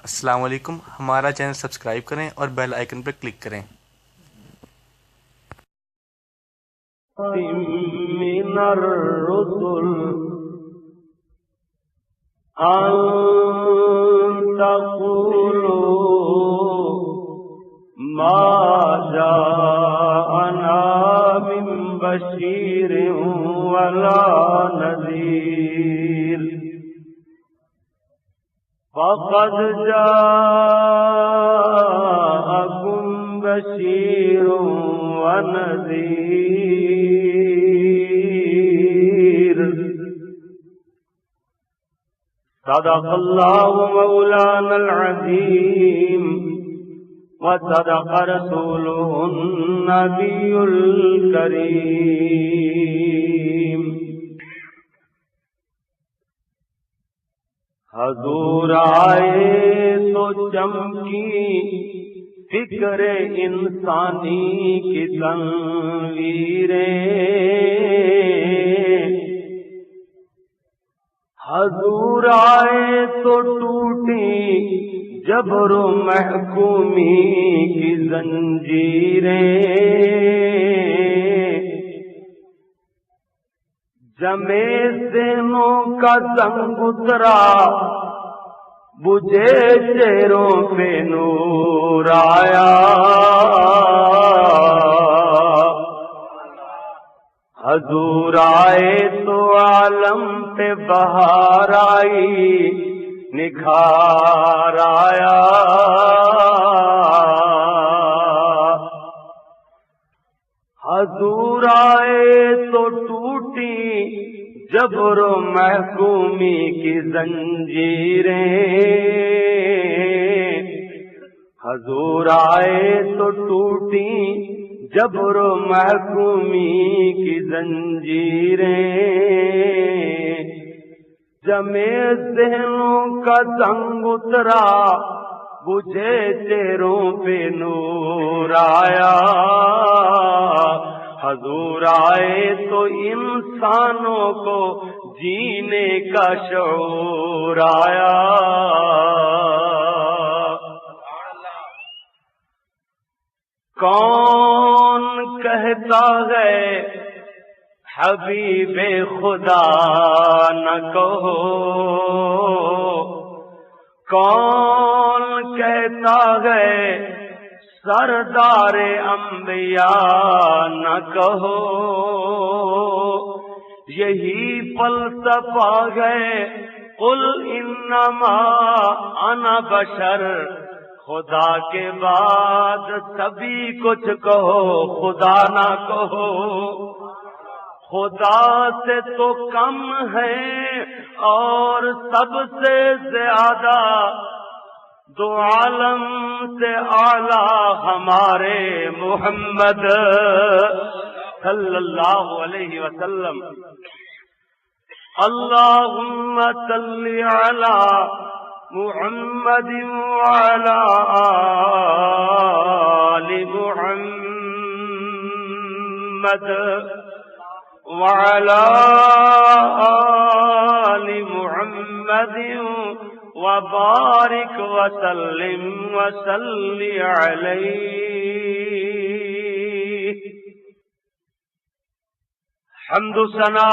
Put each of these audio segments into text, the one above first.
السلام علیکم، ہمارا چینل سبسکرائب کریں اور بیل آئیکن پر کلک کریں۔ من الرسل ان تقولوا ما جاءنا من بشير ولا نذير فقد جاءكم بشير ونذير صدق الله مولانا العظيم وصدق رسوله النبي الكريم۔ حضور آئے تو چمکی فکر انسانی کی تنویریں، حضور آئے تو ٹوٹی جبر و محکومی کی زنجیریں، جمے ذہنوں کا زنگ اترا بجھے چہروں پہ نور آیا، حضور آئے تو عالم پہ بہار آئی نکھار آیا، حضور آئے تو ٹوٹی جبر و محکومی کی زنجیریں، حضور آئے تو ٹوٹی جبر و محکومی کی زنجیریں، جمے ذہنوں کا زنگ اترا بجھے چہروں پہ نور آیا، حضور آئے تو انسانوں کو جینے کا شعور آیا، کون کہتا ہے حبیب خدا نہ کہو، کون کہتا ہے سردار انبیاء نہ کہو، یہی فلسفہ ہے قل انما انا بشر، خدا کے بعد سبھی کچھ کہو خدا نہ کہو، خدا سے تو کم ہے اور سب سے زیادہ دو عالم سے اعلیٰ ہمارے محمد صلی اللہ علیہ وسلم۔ اللہم صلی علی محمد وعلی آل محمد وعلی آل محمد وبارک وسلم وصلی علیہ۔ حمد و ثنا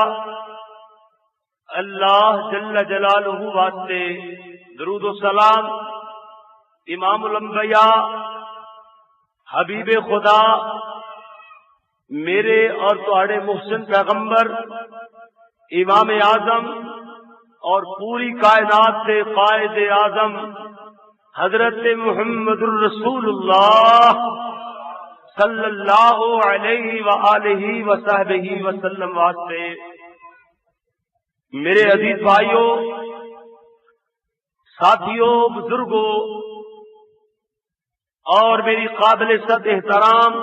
اللہ جل جلالہ واسطے، درود و سلام امام الانبیاء حبیب خدا میرے اور تہاڑے محسن پیغمبر امام اعظم اور پوری کائنات سے قائد اعظم حضرت محمد الرسول اللہ صلی اللہ علیہ وآلہ وصحبہ وسلم واسطے۔ میرے عزیز بھائیوں، ساتھیوں، بزرگوں اور میری قابل صد احترام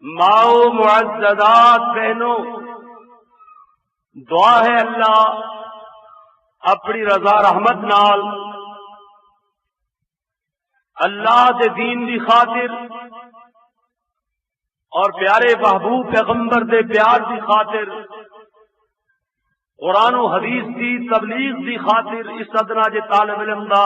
ماؤ معززات بہنوں، دعا ہے اللہ اپنی رضا رحمت نال اللہ دے دین دی خاطر اور پیارے محبوب پیغمبر دے پیار دی خاطر قرآن و حدیث دی تبلیغ دی خاطر اس ادنا جے طالب علم دا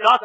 10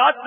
10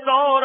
100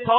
100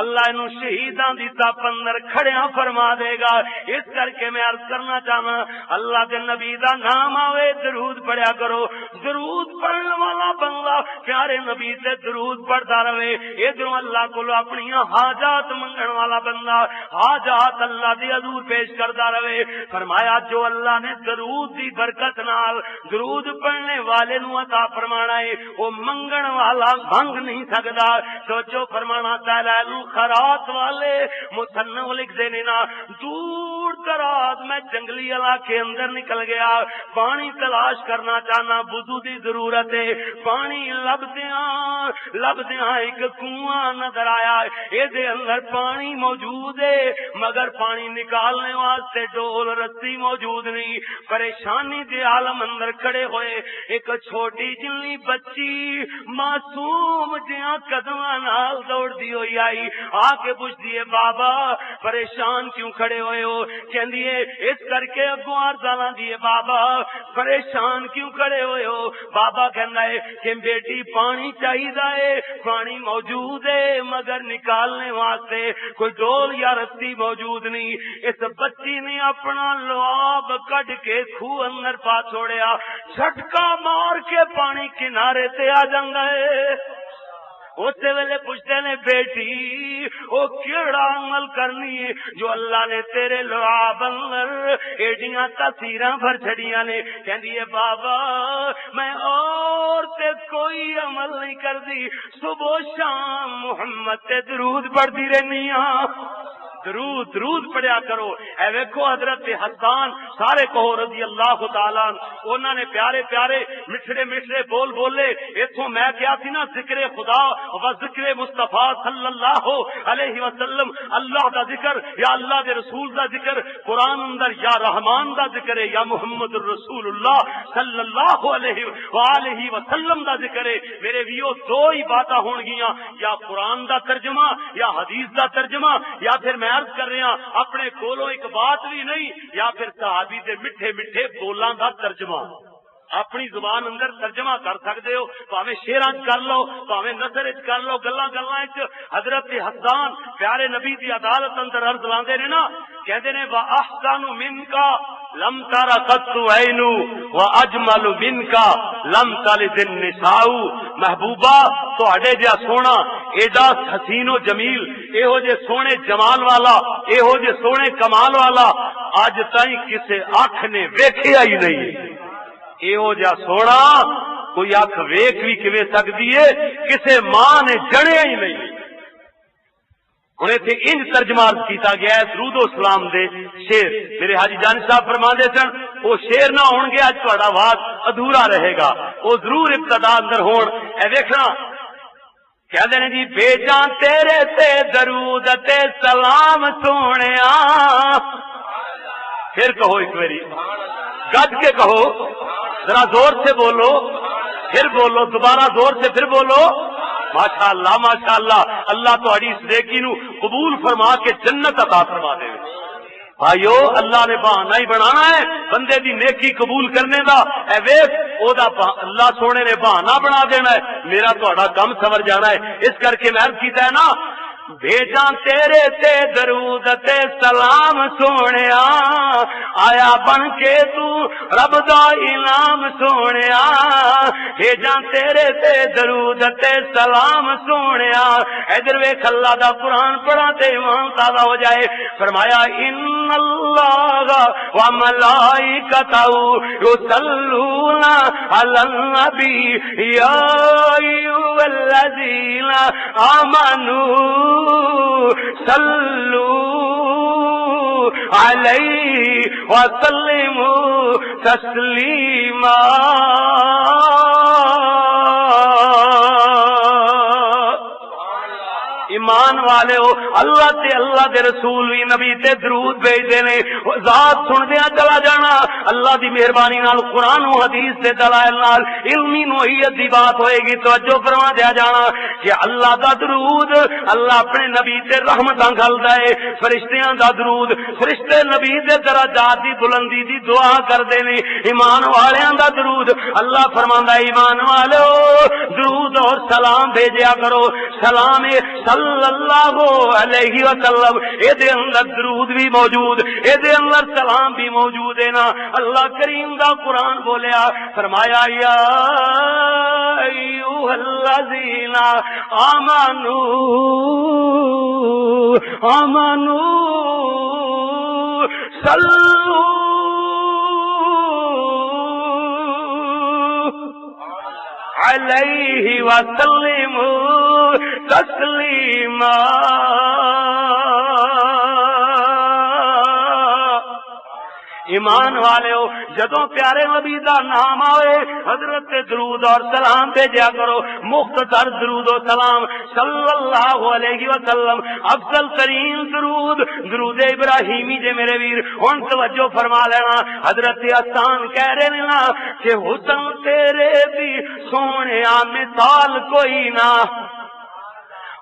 اللہ انہوں شہیداں دی تپ اندر کھڑیاں فرما دے گا۔ اس کر کے میں عرض کرنا چاہنا اللہ کے نبی دا نام آوے درود پڑھیا کرو، درود پڑھنے والا بندہ پیارے نبی سے درود پڑھتا رہے، ادھروں اللہ کو اپنی حاجات منگن والا بندہ حاجات اللہ دی حضور پیش کرتا رہے۔ فرمایا جو اللہ نے درود دی برکت نال درود پڑھنے والے نو عطا فرمانا ہے وہ منگن والا منگ نہیں سکتا۔ سوچو فرمانا دلائل خیرات والے مصنف لکھ دینے نا دور دراز میں جنگلی علاقے اندر نکل گیا، پانی تلاش کرنا چاہنا، وضو دی ضرورت ہے، پانی لبدیاں ایک کنواں نظر آیا، اے دے اندر پانی موجود ہے مگر پانی نکالنے واسطے ڈول رسی موجود نہیں۔ پریشانی دے عالم اندر کھڑے ہوئے ایک چھوٹی جنی بچی معصوم جہاں قدماں نال دوڑ دی ہوئی آئی، آ کے پوچھ دیے بابا پریشان کیوں کھڑے ہوئے ہو؟ کہندی ہے اس کر کے اگوں عرضاں دیے بابا پریشان کیوں کھڑے ہوئے ہو؟ بابا کہندا ہے کہ بیٹی پانی چاہیے، پانی موجود ہے مگر نکالنے واسطے کوئی ڈول یا رسی موجود نہیں۔ اس بچی نے اپنا لعاب کڈ کے کھو اندر پا چھوڑیا، جھٹکا مار کے پانی کنارے تے آ جاندا ہے۔ اسی ویلے پوچھتے نے بیٹی وہ کیڑا عمل کرنی ہے جو اللہ نے تیرے لعاب اندر ایڈیاں تاثیراں بھر چھڑیاں نے؟ کہندی ہے بابا میں اور تے کوئی عمل نہیں کردی، صبح شام محمد تے درود پڑھتی رہنی ہاں۔ درود پڑھیا کرو۔ اے ویکھو حضرت حسان سارے کہو رضی اللہ تعالیٰ انہوں نے پیارے پیارے مٹھڑے مٹھڑے بول بولے۔ ایتھوں میں کیا تھی نا ذکر خدا و ذکر مصطفیٰ صلی اللہ علیہ وسلم، اللہ دا ذکر یا اللہ دے رسول دا ذکر، قرآن اندر یا رحمان دا ذکر ہے یا محمد الرسول اللہ صلی اللہ علیہ وآلہ وسلم دا ذکر ہے۔ میرے ویو دو ہی باتاں ہون گیاں، یا قرآن دا ترجمہ یا حدیث دا ترجمہ، یا پھر میں عرض کر رہا اپنے کولوں ایک بات بھی نہیں، یا پھر صحابی دے میٹھے میٹھے بولاں دا ترجمہ اپنی زبان اندر ترجمہ کر سکتے ہو، پاویں شیراں کر لو پاویں نثر وچ کر لو، گلاں گلاں وچ حضرت حسان پیارے نبی دی عدالت اندر عرض لاندے نے نا، کہندے نے وا احسن منکا لم تر قط عین واجمل منکا لم تلد النساء، محبوبہ تواڈے جا سونا ایڈا حسین و جمیل، ایہو جے سونے جمال والا، ایہو جے سونے کمال والا اج تائیں کسے اکھ نے ویکھیا ہی نہیں۔ ایہو جا سونا کوئی اکھ ویکھ بھی کیویں سکدی ہے، کسے ماں نے جڑیا ہی نہیں۔ ہن ایتھے انج ترجمہ کیتا گیا ہے درود و سلام دے شعر، میرے حاجی جان صاحب فرماندے سن وہ شعر نہ ہون گے اج تہاڈا واز ادھورا رہے گا، وہ ضرور ابتدا اندر ہون۔ اے ویکھنا کہندے نے جی بے جان تیرے تے درود تے سلام سونیا، پھر کہو ایک باری گج کے کہو، ذرا زور سے بولو، پھر بولو دوبارہ زور سے، پھر بولو ماشاءاللہ ماشاءاللہ، اللہ تہاڈی اس نیکی نو قبول فرما کے جنت عطا فرما دے۔ بھائیو اللہ نے بہانہ ہی بنانا ہے بندے دی نیکی قبول کرنے دا، اے ویکھ او دا اللہ سونے نے بہانہ بنا دینا ہے، میرا تہاڈا کم سور جانا ہے۔ اس کر کے میں عرض کیتا ہے نا بھیجاں تیرے تے درود تے سلام سونیا، آیا بن کے تو رب دا انعام سونیا، بھیجاں تیرے تے درود تے سلام سونیا۔ ادھر ویکھ اللہ دا قرآن پڑھا تے ایمان تازہ ہو جائے۔ فرمایا ان اللہ و ملائکتہ یصلون علی النبی یا ایھا الذین آمنوا صلو علیہ وسلموا تسلیما۔ ایمان والے ہو اللہ تے اللہ دے رسول بھی نبی تے درود بھیجدے نے ذات سندیاں چلا جانا اللہ دی مہربانی نال قرآن و حدیث دے دلائل نال علمی نوعیت دی بات ہوئے گی توجہ فرما دیا جانا کہ اللہ دا درود اللہ اپنے نبی تے رحمتاں گھلدا ہے فرشتیاں دا درود فرشتے نبی دے درجات دی بلندی دی دعا کردے نے ایمان والیاں دا درود اللہ فرماندا ہے ایمان والو درود اور سلام بھیجیا کرو سلام صلی اللہ علیہ وسلم اے دے اندر درود بھی موجود اے دے اندر سلام بھی موجود ہے نا اللہ کریم دا قرآن بولیا فرمایا یا ایھا الذین آمنو صلو علیہ وسلم تسلیما ایمان والے ہو جدوں پیارے نبی دا نام آئے حضرت درود اور سلام بھیجا کرو مختصر درود و سلام صلی اللہ علیہ وسلم افضل ترین درود ابراہیمی جے میرے ویر ہن توجہ فرما لینا حضرت حسان کہہ رہے نا کہ حسن تیرے بھی سونے مثال کوئی نہ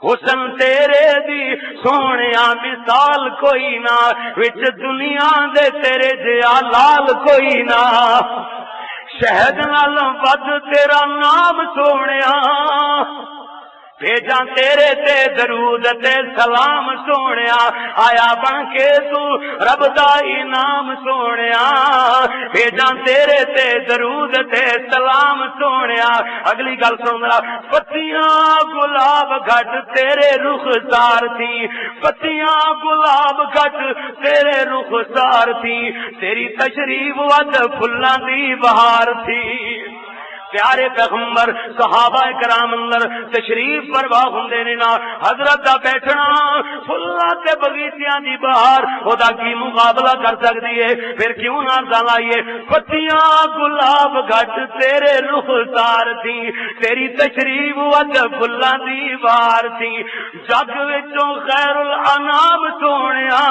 حسن تیرے دی سونے مثال کوئی نہ وچ دنیا دے تیرے جیا لال کوئی نہ شہد نال ود تیرا نام سونیا بھیجا تیرے تے درود تے سلام سونیا آیا بن کے تو رب دا انعام سونیا بھیجا تیرے تے درود تے سلام سونیا اگلی گل سن رہا پتیاں گلاب گھٹ تیرے رخسار تھی پتیاں گلاب گھٹ تیرے رخسار تھی تیری تشریف ود پھلاں دی بہار تھی پیارے پیغمبر صحابہ کرام اندر تشریف فرما ہوندے نے نا حضرت دا بیٹھنا پھلاں تے بغیچیاں دی بہار خدا کی مقابلہ کر سکتی ہے پھر کیوں نہ لائیے پتیاں گلاب گھٹ تیرے رخسار تھی تیری تشریف ود پھلاں دی بہار تھی جگ وچوں خیر الانام سونیا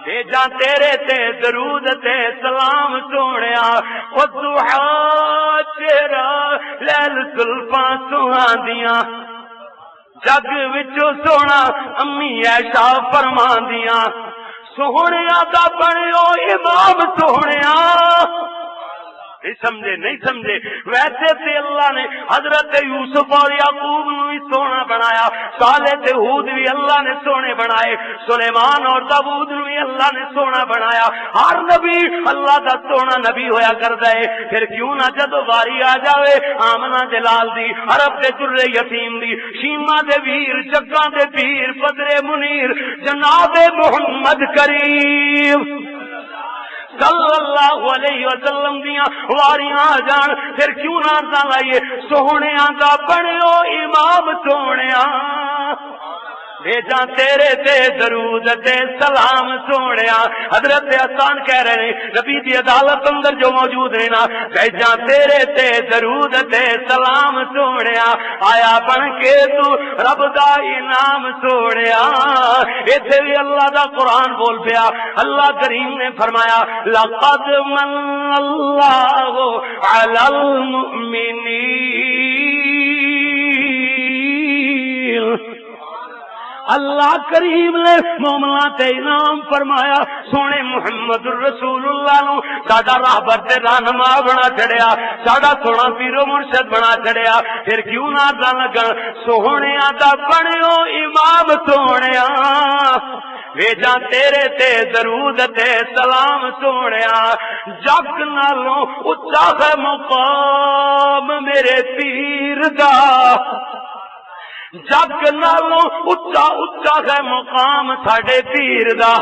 بھیجا تیرے تے درود تے سلام سونیا او دعا تیرا لیل زلفاں سہاندیاں جگ وچوں سونا امی عائشہ فرماندیاں سونیا دا بنیو امام سونیا نہیں سمجھے ویسے تے اللہ نے حضرت یوسف اور یعقوب نو بھی سونا بنایا صالح تے ہود بھی اللہ نے سونے بنائے سلیمان اور داؤد نو بھی اللہ نے سونا بنایا ہر نبی اللہ دا سونا نبی ہویا کردا ہے پھر کیوں نہ جدو واری آ جاوے آمنہ جلال دی عرب دے در یتیم دی شیما دے ویر جگاں دے پیر بدر منیر جناب محمد کریم صلی اللہ علیہ وسلم دیاں واریاں جان پھر کیوں نہ لائیے سونیاں دا بنیو امام سونیاں بھیجا تیرے تے درود تے سلام سونیا حضرت حسان کہہ رہے ہیں نبی دی عدالت اندر جو موجود رہنا بھیجا تیرے تے درود تے سلام سونیا آیا بن کے تو رب دا انعام سونیا ایتھے بھی اللہ دا قرآن بول پیا اللہ کریم نے فرمایا لقد من اللہ علی المؤمنین اللہ کریم نے مومناں تے انعام فرمایا سونے محمد رسول اللہ نو ساڈا راہبر تے رہنما بنا چھڑیا ساڈا سونا پیر و مرشد بنا چھڑیا پھر کیوں نہ لگن سونیاں دا بنیو امام سونیا بھیجا تیرے تے درود تے سلام سونیا جگ نالوں اچا ہے مقام میرے پیر دا جگ نالوں اچا اچا ہے مقام ساڈے پیر دا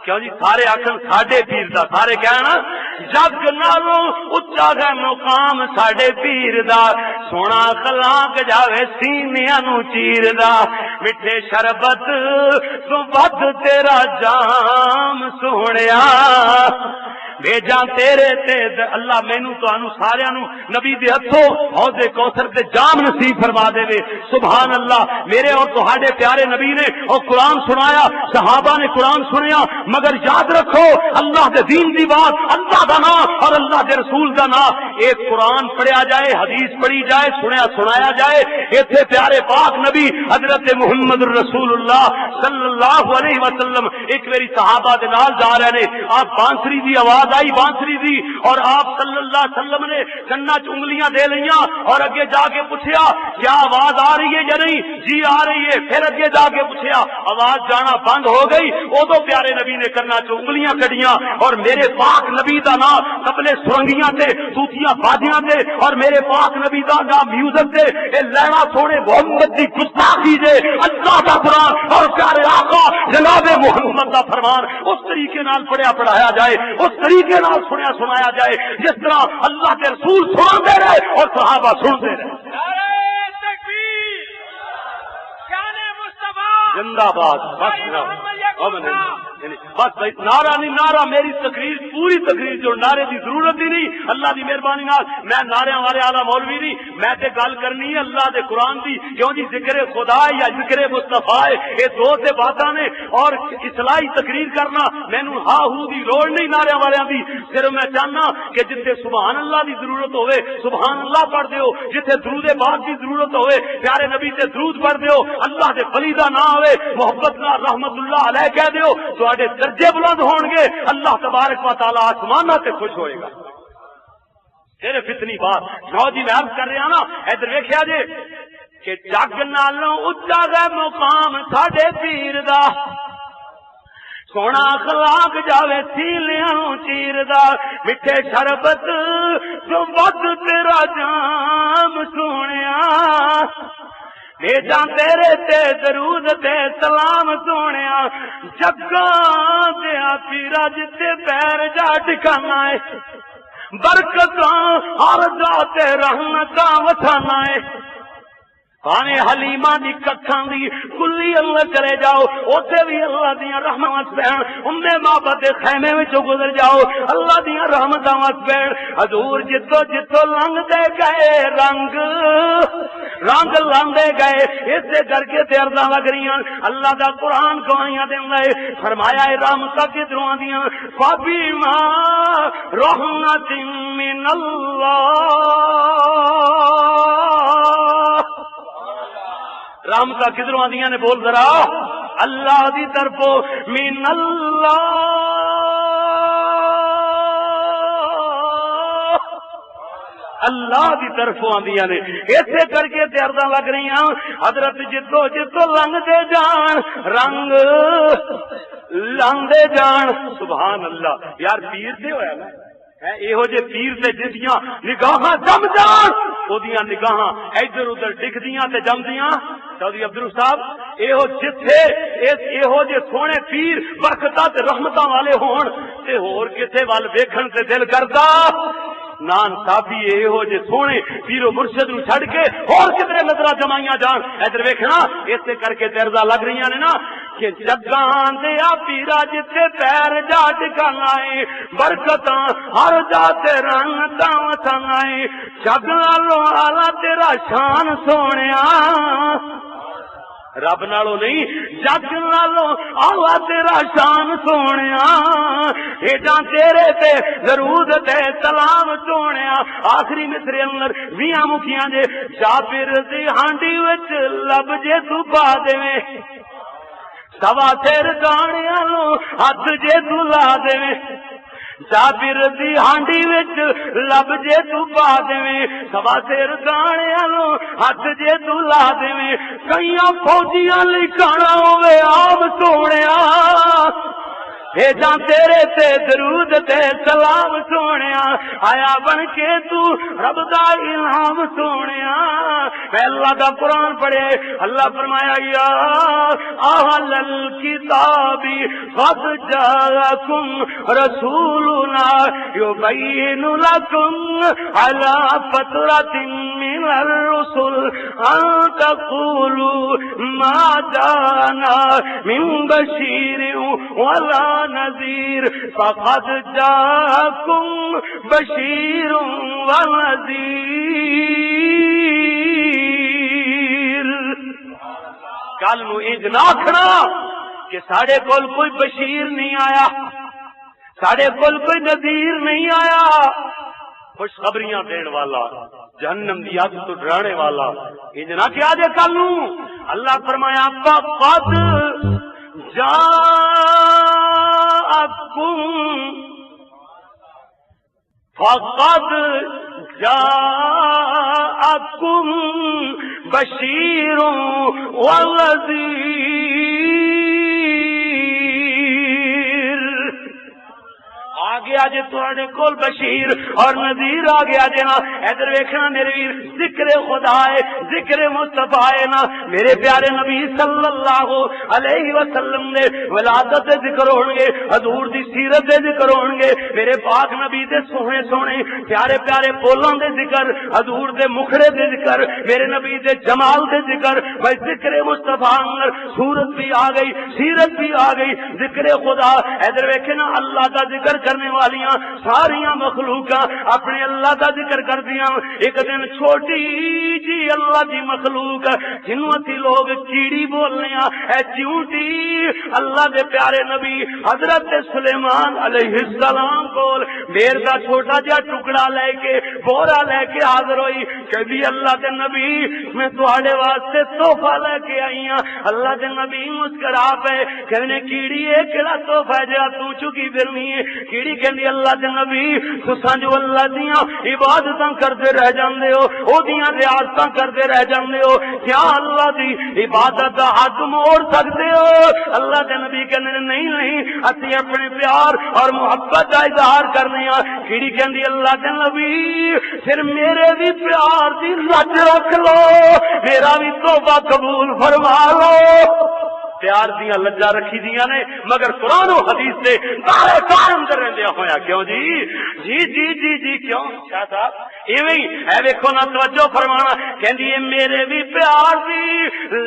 کیوں جی سارے آخر ساڈے پیر دا سارے کہنا جگ نالوں اچا ہے مقام ساڈے پیر دا سونا خلاق جاوے سینیاں نو چیر دا میٹھے شربت تو ود تیرا جام سونیا بھیجاں تیرے تے اللہ مینوں تانوں سارے نوں نبی دے ہتھوں حوض کوثر تے جام نصیب فرما دے وے. سبحان اللہ. میرے اور تہاڈے پیارے نبی نے اور قرآن سنایا, صحابہ نے قرآن سنیا, مگر یاد رکھو اللہ دے دین دی بات, اللہ دا نام اور اللہ دے رسول دا نام, ایک قرآن پڑھیا جائے, حدیث پڑھی جائے, سنایا جائے. ایتھے پیارے پاک نبی حضرت محمد رسول اللہ صلی اللہ علیہ وسلم ایک میری صحابہ دے نال جا رہے نے, آپ بانسری دی آواز آئی, بانسری دی, اور آپ صلی اللہ علیہ وسلم نے کنا چ انگلیاں دے لئیاں اور اگے جا کے پوچھیا کیا آواز آ رہی ہے یا نہیں؟ جی آ رہی ہے. پھر اگے جا کے پوچھیا, آواز جانا بند ہو گئی. ادو پیارے نبی نے کرنا چ انگلیاں کڑیاں اور میرے پاک نبی دا نام قبلے سرنگیاں تے توتیاں بازیاں تے اور میرے پاک نبی دا نام میوزک تے اے لینا سونے محمد دی گستاخی دے اللہ دا قرآن اور پیارے آقا جناب محمد دا فرمان اس طریقے نال پڑھیا پڑھایا جائے, اس طریقے نال سنیا سنایا جائے جس طرح اللہ کے رسول سناندے رہے اور صحابہ سنتے رہے. زندہ باد. بس نعرہ نہیں, نعرہ میری تقریر پوری تقریر جو نعرے دی ضرورت ہی نہیں. اللہ دی مہربانی نال میں نعرے والے آلہ مولوی نہیں, میں تے گل کرنی ہے اللہ دے قرآن دی. کیوں جی ذکر خدا یا ذکر مصطفیٰ یہ دو تے باتاں نے, اور اصلاحی تقریر کرنا مینوں ہا ہو دی لوڑ نہیں نعرے والے دی. صرف میں چاہنا کہ جتھے سبحان اللہ دی ضرورت ہوئے سبحان اللہ پڑھ دیو, جتھے درود پاک دی ضرورت ہوئے پیارے نبی تے درود پڑھ دیو, اللہ دے ولی دا نام ہوئے محبت نال رحمت اللہ علیہ کہہ دیو, تواڈے درجے بلند ہون گے, اللہ تبارک و تعالی آسماناں تے خوش ہوئے گا. صرف اتنی بات. نو جی میں عرض کر رہا نا, ادھر ویکھیا جے کہ جگ نالوں اچا ہے مقام ساڈے پیر دا, سونا اخلاق جاوے سیلیاں چیر دا, میٹھے شربت جو ود تیرا جام سونیا, بھیجاں تیرے تے درود تے سلام سونیا, جگاں دیا پیرا جتے پیر جا ٹکانا ہے, برکتاں ہر جا تے رحمتاں وٹھانا ہے. پانے حلیمہ دی ککھاں دی کلی اللہ چلے جاؤ, اوتھے بھی اللہ دیاں رحمتاں بہن. امے بابا دے خیمے وچوں گزر جاؤ, اللہ دیاں رحمتاں بہن. حضور جتو جتو لنگ دے گئے رنگ لاندے گئے, اسے کر کے تے ارضاں لگ رہیاں. اللہ دا قرآن گواہیاں دیندا ہے, فرمایا ہے رحمتاں کدھروں آندیاں, فبما رحمت من اللہ. رحمتاں کدھروں آندیاں نے بول ذرا, اللہ دی طرفوں, من اللہ, اللہ دی طرفوں آندیاں نے. ایسے کر کے تے ارضاں لگ رہی ہیں. حضرت جتو جتو لنگ دے جان رنگ لاندے جان. سبحان اللہ. یار پیر تے ہویا نا یہو جے پیر تے جدیاں نگاہاں جم جان, اودیاں نگاہاں ادھر ادھر ڈگدیاں تے جمدیاں. چودھری عبدالرؤف صاحب یہو جتھے یہو جے سونے پیر برکتاں تے رحمتاں والے ہون تے ہور کسے وال ویکھن تے دل کردا نان صافی یہو جے سونے پیرو مرشد نو چھڈ کے اور کدھر نظراں جمائیاں جان. ادھر ویکھنا اسے کر کے ترزا لگ رہی نے نا کہ جگاں دیا پیرا جتھے پیر جا ٹکانا ہے, برکتاں ہر جا تے رحمتاں وٹھانا ہے. جگ نالوں آلہ تیرا شان سونیا, رب نالوں نہیں جگ نالوں آلہ تیرا شان سونیا, ایڈاں تیرے تے درود تے سلام سونیا. آخری مصرے اندر ویاں مکھیاں جے, جابر دی ہانڈی وچ لب جے تو پا دیویں, سوا تیر گاڑیاں نو ہاتھ جے تو لا دیویں, جابر دی ہانڈی وچ لب جے تو پا دیویں, سوا تیر گاڑیاں نو ہاتھ جے تو لا دیویں. کئیاں فوجیاں لئی کھانا ہوے آپ سونیا, بھیجاں تیرے تے درود تے سلام سونیا. آیا بن کے تو رب دا الہام سونیا. میں اللہ دا قرآن پڑھے, اللہ فرمایا یا اہل الکتاب قد جاءکم رسولنا یبین لکم علی فترۃ من على الرسل أن تقولوا ما جاءنا من بشير ولا نذير فقد جاءكم بشير ونذير. کل نو انج نہ آکھنا کہ ساڈے کول کوئی بشیر نہیں آیا، ساڈے کول کوئی نذیر نہیں آیا. خوشخبریاں دین والا، جہنم دی اگ تو ڈرانے والا انج نہ کیا جے کل نو. اللہ فرمایا فقد جاءکم بشیر ونذیر. آ گیا جے تواڈے کول بشیر اور نذیر آ گیا جے نا. ادھر ویکھنا میرے ویر، ذکر خدا ہے، ذکر مصطفیٰ ہے نا. میرے پیارے نبی صلی اللہ علیہ وسلم نے ولادت دے ذکر ہون گے، حضور دی سیرت دے ذکر ہون گے، میرے پاک نبی دے سوہنے سوہنے پیارے پیارے بولاں دے ذکر، حضور دے مکھڑے دے ذکر، میرے نبی دے جمال دے ذکر. بھائی ذکر مصطفیٰ اندر سورت بھی آ گئی، سیرت بھی آ گئی، ذکر خدا. ادھر ویکھے نا اللہ دا ذکر کرنے والیاں ساریاں مخلوقاں اپنے اللہ دا ذکر کر دیاں. ایک دن چھوٹی جی اللہ دی مخلوق جنوں اسی لوگ کیڑی بولنے اے چیونٹی، اللہ دے پیارے نبی حضرت سلیمان علیہ السلام کول بیر دا چھوٹا جہا ٹکڑا لے کے بورا لے کے حاضر ہوئی کہ اللہ دے نبی میں تواڈے واسطے تحفہ لے کے آئی ہاں. اللہ دے نبی مسکرا پے کہنے کیڑی اے کیڑا تحفہ ہے جہاں تو چکی پھرنی ہے؟ کیڑی کہندی اللہ دے نبی تساں جو اللہ دیاں عبادتاں کردے رہ جاندے ہو، او دیاں ریاضتاں کردے رہ جاندے ہو، کیا اللہ دی عبادت دا حد موڑ سکدے ہو؟ اللہ دے نبی کہندے نہیں نہیں، اسی اپنے پیار اور محبت دا اظہار کرنے ہاں. کیڑی کہندی اللہ دے نبی پھر میرے بھی پیار دی لج رکھ لو، میرا بھی توبہ قبول فرما لو. پیار دیا لجا رکھی دیا نے مگر قرآن و حدیث سے دائرے قائم کر رہے ہویا. کیوں جی جی جی جی جی کیوں شاہ صاحب ایویں اے ویکھو نا توجہ فرمانا. کہندی ہے میرے بھی پیار دی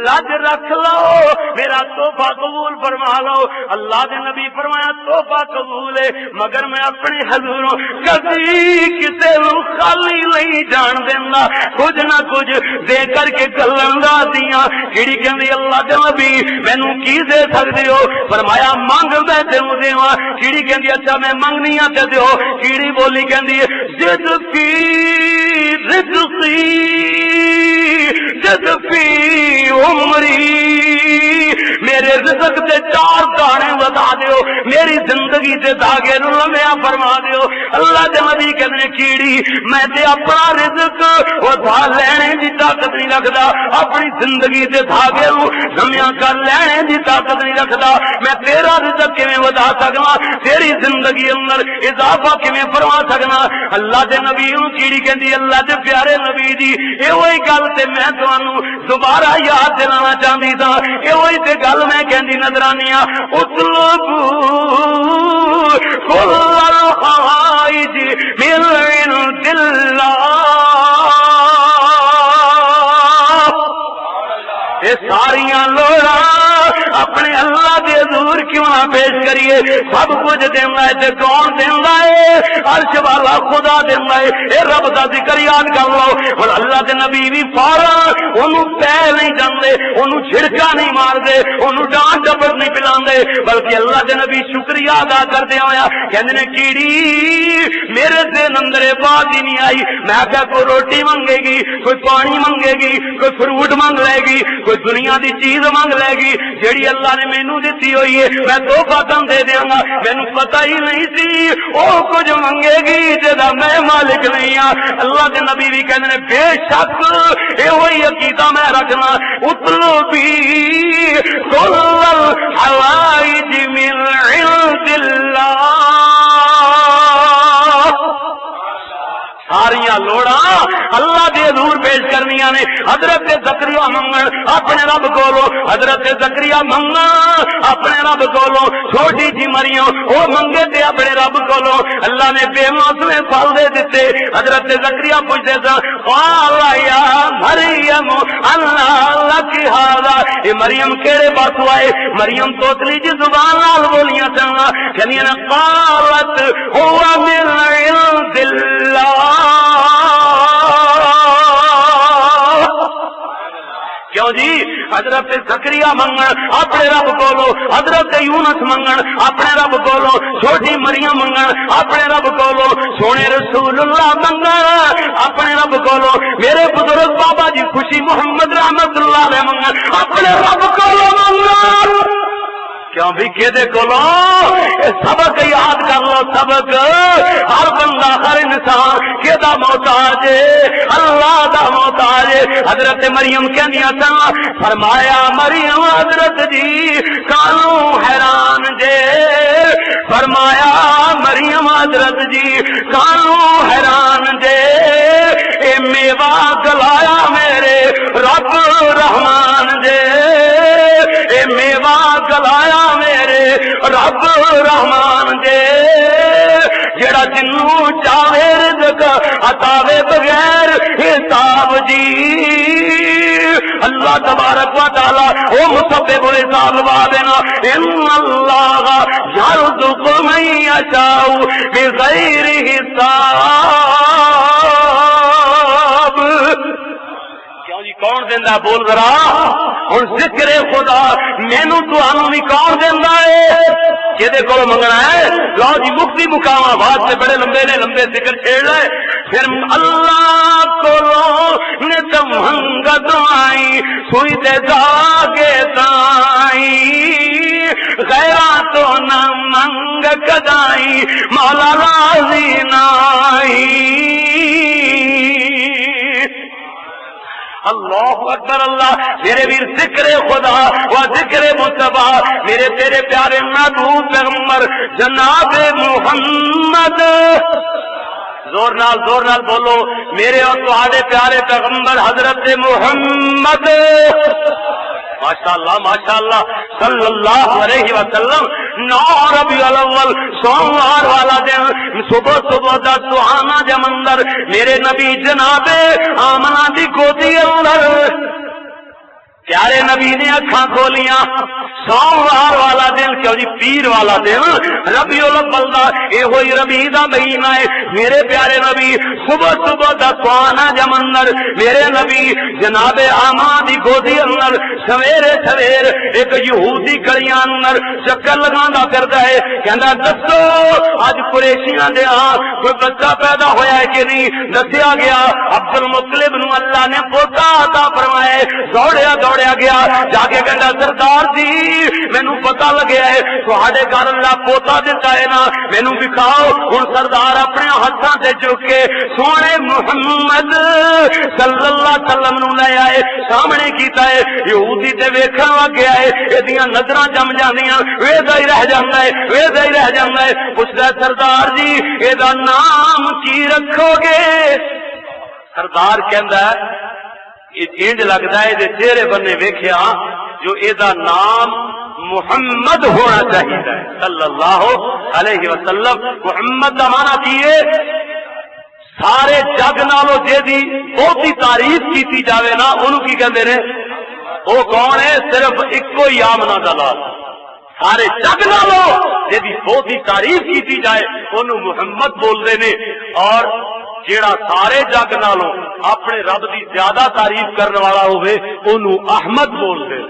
لج رکھ لو، میرا توبہ قبول فرما لو. اللہ دے نبی فرمایا توبہ قبول ہے مگر میں اپنے حضوروں کبھی کسے نو خالی نہیں جان دینا، کچھ نہ کچھ دے کر کے گلن دا دیاں. کیڑی کہندی اللہ دے نبی مینوں کی دے سکدے ہو؟ فرمایا منگ میں تینوں دیواں. کیڑی کہندی اچھا میں منگنی آ تے دیو. کیڑی بولی کہندی جد فی رزقی جد فی عمری، میرے رزق تے 4 دانے ودا دیو، میری زندگی تے دھاگے نو لمیا فرما دیو. اللہ دے نبی کہندے کیڑی میں تے اپنا رزق ودا لینے دی طاقت نہیں رکھدا، اپنی زندگی تے دھاگے نو لمیا کر لینے دی طاقت نہیں رکھدا. میں تیرا رزق کیویں ودا سکنا، تیری زندگی اندر اضافہ کیویں فرما سکنا؟ اللہ دے نبی نو کیڑی کہندی اللہ دے پیارے نبی جی اے وہی گل تے میں تانوں دوبارہ یاد دلانا چاہندی سا. اے وہی تے گل میں کہندی نظر آنی آ اطلب کل الحوائج من عند اللہ. اے ساریاں لوڑا اپنے اللہ دے حضور کیوں نہ پیش کریے؟ سب کچھ دینا ہے تے کون دینا ہے؟ عرش والا خدا دینا ہے. اے رب دا ذکر یاد کر لو. اور اللہ دے نبی بھی فوراً اونوں پہ نہیں جاندے، اونوں چھڑکا نہیں ماردے، اونوں ڈانٹ ڈپٹ نہیں پلاندے، بلکہ اللہ دے نبی شکریہ ادا کردے ہویا کہندے نے کیڑی میرے دل اندر بات ہی نہیں آئی. میں کہا کوئی روٹی منگے گی، کوئی پانی منگے گی، کوئی فروٹ منگ لے گی، کوئی دنیا دی چیز منگ لے گی جیڑی اللہ نے مینوں دتی ہوئی ہے میں تحفہ تم دے دیاں گا. مینوں پتہ ہی نہیں سی او کچھ منگے گی جدا میں مالک نہیں ہاں. اللہ دے نبی بھی کہندے نے بے شک اے وہی عقیدہ میں رکھنا. اطلو بھی کل الحوائج من عند اللہ. ساریاں لوڑاں اللہ دے حضور پیش کرنیاں نے. حضرت زکریا منگن اپنے رب کولو, حضرت زکریا منگن اپنے رب کولو. چھوٹی جی مریم وہ منگے تے اپنے رب کولو. اللہ نے بے موسمے پھل دے دیتے. حضرت زکریا پوچھتے سن قال یا مریم اللہ لک ھذا, اے مریم کیڑے پاسوں آئے؟ مریم توتلی جی زبان نال بولیاں سن, کہندیاں نے قالت هو من عند اللہ. کیوں جی؟ حضرت زکریا منگن اپنے رب کولو, حضرت یونس منگن اپنے رب کولو, چھوٹی مریم منگن اپنے رب کولو, سونے رسول اللہ منگن اپنے رب کولو, میرے بزرگ بابا جی خوشی محمد رحمت اللہ علیہ منگن اپنے رب کولو منگن. کیوں بھی کہدے کولو سبق یاد کر لو. سبق ہر بندہ ہر انسان کہدا محتاج ہے, اللہ دا محتاج ہے. حضرت مریم کہندیاں سن, فرمایا مریم حضرت جی کانو حیران جے, فرمایا مریم حضرت جی کانو حیران جے, اے میوہ گلایا میرے رب رحمان جے, اے میوہ گلایا میرے رب رحمان دے, جڑا جنوں چاہے رزق عطاوے بغیر حساب جی. اللہ تبارک و تعالی او مسبب الحساب وا دینا. ان اللہ یرزق من یشاء بغیر حساب. کون دینا بول ذرا ہوں ذکر خدا مینو تمہوں بھی کون دینا ہے کہ منگنا ہے. لو جی مفتی مقام آواز سے بڑے لمبے نے لمبے ذکر چھیڑ لے. پھر اللہ کو منگ دعائی سوئی دے جاگے تائی, غیرہ تو نہ منگ کدائی مولا راضی نائی. اللہ اکبر. اللہ میرے ویر ذکر خدا و ذکر مصطفیٰ میرے تیرے پیارے محبوب پیغمبر جناب محمد. زور نال بولو میرے اور تہاڈے پیارے پیغمبر حضرت محمد ماشاءاللہ صلی اللہ علیہ وسلم. 9 ربیع الاول سوموار والا دن صبح دا سہانا جمندر میرے نبی جناب آمنہ دی گودی اندر پیارے نبی نے اکھاں کھولیاں. سوموار والا دن کیوں جی پیر والا دن ربیع الاول دا اے ہوئی ربیع دا مہینہ ہے. میرے پیارے نبی صبح دا سہانا جمندر میرے نبی جناب آمنہ دی گودی اندر سویرے ایک یہودی گلیاں اندر چکر لگاندا پھردا ہے. کہندا دسو اج قریشیاں دے کوئی بچہ پیدا ہویا ہے کہ نہیں؟ دسیا گیا عبد المطلب نو اللہ نے پوتا عطا فرمایا. دوڑیا گیا جا کے کہندا سردار جی مینوں پتہ لگیا ہے تہاڈے گھر اللہ پوتا دتا ہے نا, مینوں دکھاؤ. ہن سردار اپنے ہاتھاں تے چک کے سونے محمد صلی اللہ علیہ وسلم نو لے آئے, سامنے کیتا ہے. یہودی تے ویکھن لگ گیا ہے, ایدیاں نظراں جم جاندیاں, ویدا ہی رہ جاندا ہے. پوچھدا سردار جی ایدا نام کی رکھو گے؟ سردار کہندا ہے انج لگدا ہے دے چہرے بننے ویکھیا جو ایدا نام محمد ہونا چاہیے صلی اللہ علیہ وسلم. محمد کا معنی کی ہے سارے جگ نالوں جی بہتی تعریف کی جاوے نا انہوں کی کہندے نے وہ کون ہے؟ صرف ایکو ہی آمنہ دا لال. سارے جگ نالوں جی بہتی تعریف کی جائے انہوں محمد بولتے ہیں, اور جیڑا سارے جگ نالوں اپنے رب دی زیادہ تعریف کرنے والا ہوئے انہوں احمد بولتے ہیں.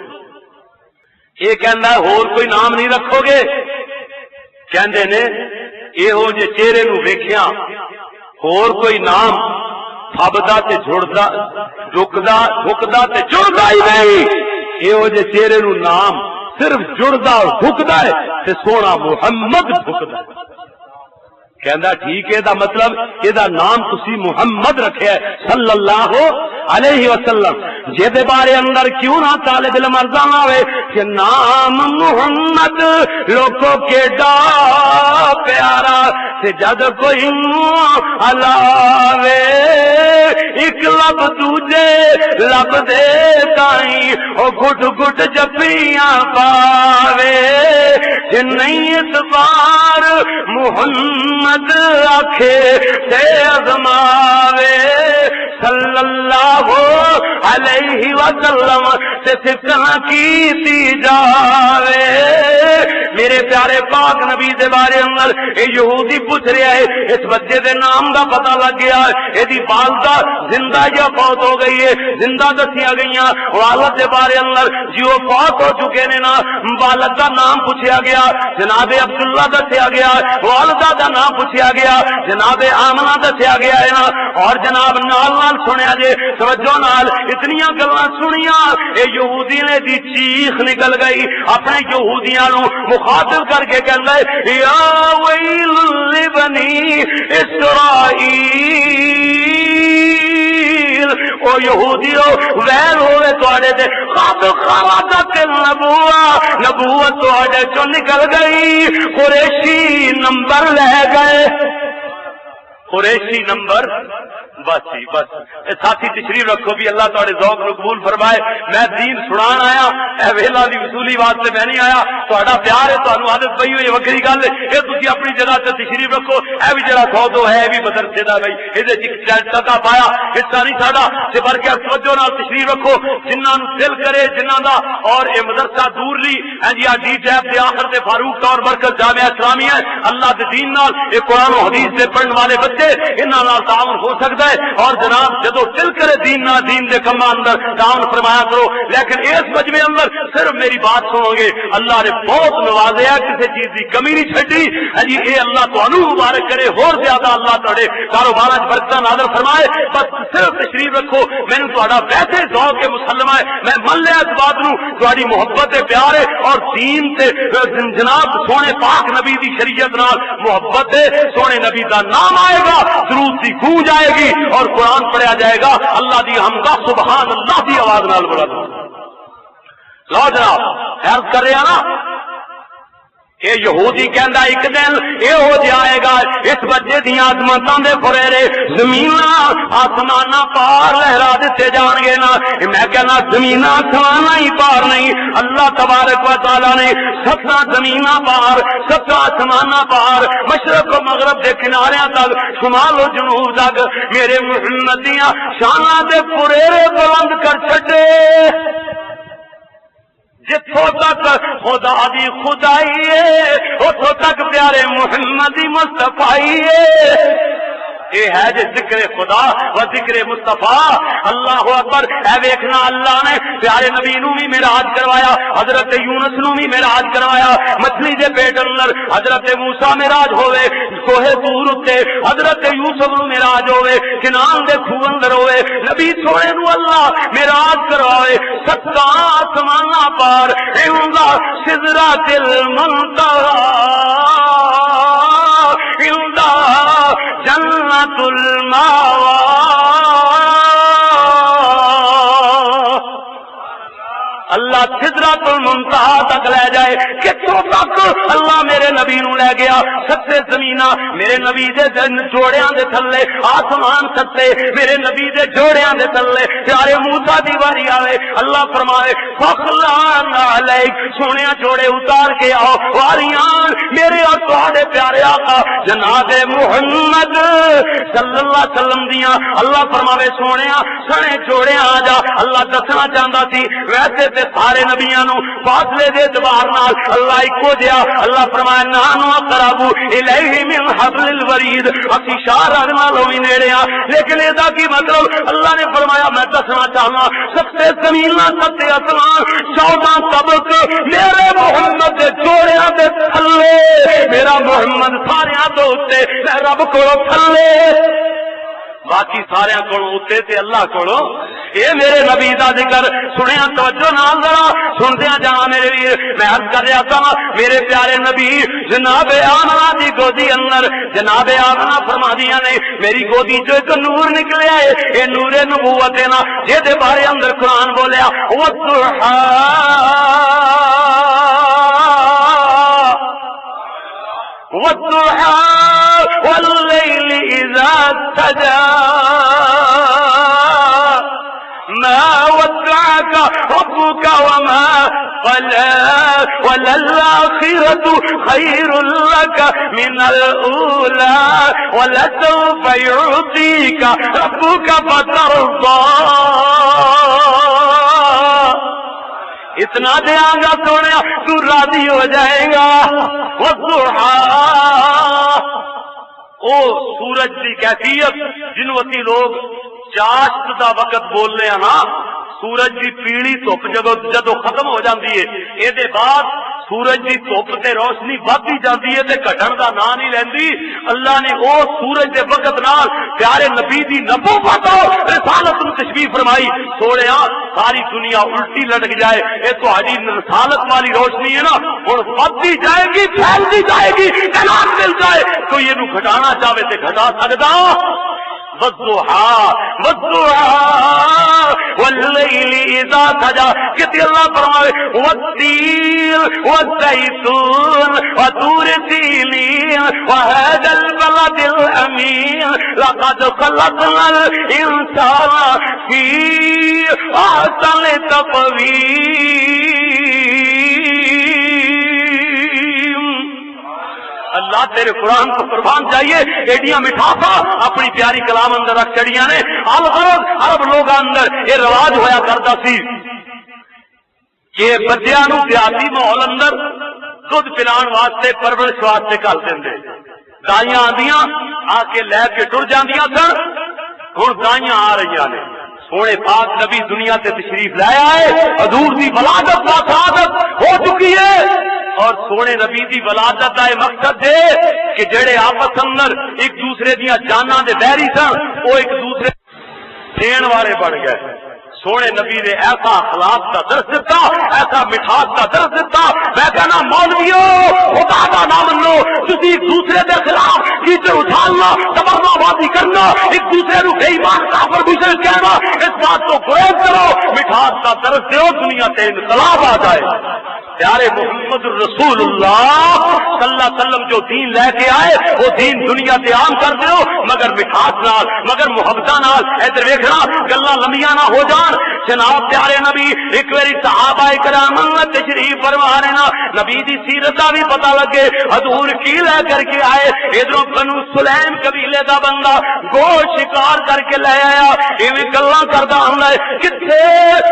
یہ کہندا ہے ہور کوئی نام نہیں رکھو گے؟ کہندے نے یہو جے چہرے نو ویکھیا ہور کوئی نام تھبدا تے جھڑدا جھکدا تے جڑدا ہی نہیں. یہو جے چہرے نو نام صرف جڑدا اور جھکدا ہے تے سونا محمد جھکدا ہے. کہندا ٹھیک ہے دا مطلب یہ نام تسی محمد رکھیا ہے صلی اللہ علیہ وسلم. جے دے بارے اندر کیوں نہ طالب علم ارزاں آوے کہ نام محمد لوگوں کے ڈا پیارا سے جد کوئی علاوے ایک لب دوجے لب دے تائیں او گھٹ گھٹ جپیاں پاوے کہ نہیں اتبار محمد آکھے تے ازماوے صلی اللہ علیہ وسلم سے سکنا کیتی جاوے. میرے پیارے پاک نبی دے بارے اندر اے یہودی پوچھ رہا ہے اس بچے دے نام دا پتہ لگ گیا ہے ایدی والدہ زندہ یا فوت ہو گئی ہے زندہ دسیا گئیاں والد دے بارے اندر جی وہ فوت ہو چکے نے نا والد دا نام پوچھیا گیا جناب عبداللہ دسیا گیا والدہ دا نام پوچھیا گیا جناب آمنہ دسیا گیا ہے نا اور جناب نال نال سنیا جے توجہ نال اتنیاں گلاں سنیاں اے یہودی نے دی چیخ نکل گئی اپنے یہودیاں نو مخاطب کر کے کہندا ہے یا ویل لبنی اسرائیل او یہودیو ویل ہوئے تواڈے تے خاد خرادت نبوت تواڈے چوں نکل گئی قریشی نمبر لے گئے قریشی نمبر بس جی بس ساتھی تشریف رکھو بھی اللہ تعالی ذوق نو قبول فرمائے. میں دین سنان آیا اے ویلا دی وصولی واسطے میں نہیں آیا تہاڈا پیار ہے تانوں عادت پئی ہوئی وکری گل ہے اے تسی اپنی جگہ تے تشریف رکھو اے بھی جڑا سودو ہے بھی مدرسے دا بھائی اے دے چلتا پایا حصہ نہیں ساڈا تے بلکہ توجہ نال تشریف رکھو جنہاں نو دل کرے جنہاں دا اور اے مدرسہ دور لی اے جی ڈی ٹیپ دے آخر تے فاروق طور مرکز جامعہ اسلامیہ اللہ دے دین نال اے قرآن و حدیث دے پڑھن والے بچے انہاں نال تعاون ہو سکدا ہے اور جناب جدو دل کرے دین نہ دین دے کما اندر تعاون فرمایا کرو لیکن اس مجمع اندر صرف میری بات سنو گے اللہ نے بہت نوازیا کسی چیز کی کمی نہیں چھڈی جی اے اللہ تانوں مبارک کرے اور زیادہ اللہ تہاڈے کاروباراں وچ برکتاں نازل فرمائے. بس صرف تشریف رکھو مینوں تہاڈا ویسے ذوق مسلمہ ہے میں من لیا اس بات نو تہاڈی محبت پیار ہے اور دین تے جناب سونے پاک نبی دی شریعت نال محبت ہے سونے نبی دا نام آئے گا درود دی گونج آئے گی اور قرآن پڑھا جائے گا اللہ دی حمدہ سبحان اللہ دی آواز نال بولا دو. لو جناب عرض کر رہا نا اے یہودی کہندا ایک دن اے ہو جائے گا اس بچے دی عظمتاں دے پھریرے زمیناں آسماناں پار لہرا دتے جان گے نا میں کہنا زمیناں آسماناں ہی پار نہیں اللہ تبارک و تعالی نے ستا زمیناں پار ستا آسماناں پار مشرق و مغرب دے کناریاں تک شمال و جنوب تک میرے محمد دیاں شاناں دے پھریرے بلند کر چھڈے جتوں تک خدا دی خدائی ہے اتوں تک پیارے محمد دی مصطفی ہے. اے ہے جے ذکر خدا و ذکر مصطفیٰ اللہ اکبر. اے ویکھنا اللہ نے پیارے نبی نو بھی معراج کروایا حضرت یونس نو بھی معراج کروایا مچھلی دے پیٹ اندر حضرت موسیٰ معراج ہوئے کوہ طور اتے حضرت یوسف نو معراج ہوئے کنان دے کھو اندر ہوئے نبی سونے نو اللہ معراج کروائے ستا آسماناں پار عند سدرۃ المنتہی عند جنت الماوا اللہ سدرۃ المنتہا تک لے جائے کتوں تک اللہ میرے نبی نو لے گیا ستے زمیناں میرے نبی دے جوڑیاں دے تھلے آسمان ستے میرے نبی دے جوڑیاں دے تھلے پیارے موسیٰ دی واری آوے اللہ فرمائے فخلان علیک سونیا جوڑے اتار کے آؤ واریاں میرے اور تہاڈے پیارے آقا جناب محمد صلی اللہ علیہ وسلم دیاں اللہ فرماوے سونیا سنے جوڑے آ جا اللہ دسنا چاہتا سی ویسے سارے نبیاں نو فاصلے دے اعتبار نال اللہ اکو جیا اللہ فرمایا نانو اقرب الیہ من حبل الورید اسی شار نالوں ہی نیڑے ہاں لیکن ادا کی مطلب اللہ نے فرمایا میں دسنا چاہنا سب سے زمین سب سے آسمان 14 طبق میرے محمد دے جوڑیاں دے تھلے میرا محمد سارے تو اوتے میں رب کولوں تھلے باقی سارے کو تے اللہ کو یہ میرے نبی دا ذکر سنیا توجہ نال ذرا سندیا جانا میرے ویر میں عرض کر رہا تھا میرے پیارے نبی جناب آمنہ دی گودی اندر جناب آمنہ فرما دیا نے میری گودی جو ایک نور نکلیا ہے یہ نور نبوت ہے نا جے دے بارے اندر قرآن بولیا والضحیٰ والضحى والليل إذا سجى ما ودعك ربك وما قلى وللآخرة خير لك من الأولى ولسوف يعطيك ربك فترضى اتنا دیا گا سونے تو راضی ہو جائے گا والضحى او سورج کی کیفیت جنوتی لوگ چاشت دا وقت بولنے ہیں نا سورج کی پیڑی دھوپ جدو ختم ہو جاتی ہے یہ بعد سورج کی دھوپ تے روشنی بڑھتی جاتی ہے تے گھٹن دا نام نہیں لیندی اللہ نے او سورج دے وقت نال پیارے نبی دی نبوت اور رسالت نو تشبیہ فرمائی سوڑیا ساری دنیا الٹی لٹک جائے یہ تہاڈی رسالت والی روشنی ہے نا ہن بڑھتی جائے گی پھیلتی جائے گی اعلان مل جائے تو یہ نو گھٹانا چاہے تے گھٹا سکدا والضحى والليل إذا سجى کہتے اللہ فرمائے والتين والزيتون وطور سينين وهذا البلد الأمين لقد خلقنا الإنسان في أحسن تقويم اللہ تیرے قرآن کو قربان چاہیے ایڈیاں مٹھاسا اپنی پیاری کلام اندر رکھ چڑیاں نے عرب لوگ اندر یہ رواج ہویا کرتا سی کہ بچیاں نو دیہاتی ماحول اندر دودھ پلان واسطے پرورش واسطے گل دیں گائیاں آدیاں آ کے لے کے ٹر جاندیاں سن ہن گائیاں آ رہی نے سونے پاک نبی دنیا سے تشریف لایا ہے حضور دی ولادت کا سعادت ہو چکی ہے اور سونے نبی دی ولادت کا مقصد ہے کہ جڑے آپس اندر ایک دوسرے دیا جانا دے بیری سن وہ ایک دوسرے دین والے بن گئے سونے نبی نے ایسا اخلاق کا درس دیتا ایسا مٹھاس کا درس دیتا میں کہنا مولویو خدا کا نام لو تسی ایک دوسرے کے خلاف کیچڑ اچھالنا تبرنا بازی کرنا ایک دوسرے کو بے ایمان کافر دوسرے کہنا اس بات کو گریز کرو مٹھاس کا درس دو دنیا سے انقلاب آ جائے پیارے محمد رسول اللہ صلی اللہ علیہ وسلم جو دین لے کے آئے وہ دین دنیا سے عام کر دو مگر مٹھاس نال مگر محبت نال ادھر ویکھنا گلاں لمبیاں نہ ہو جان جناب پیارے نبی ایک باری صحابہ کرام تشریف فرما رہے نا نبی دی سیرت دا بھی پتہ لگے حضور کی لے کر کے آئے ادھروں بنو سلیم قبیلے دا بندہ گوشت شکار کر کے لے آیا ایویں گلاں کردا ہوندا ہے کتھے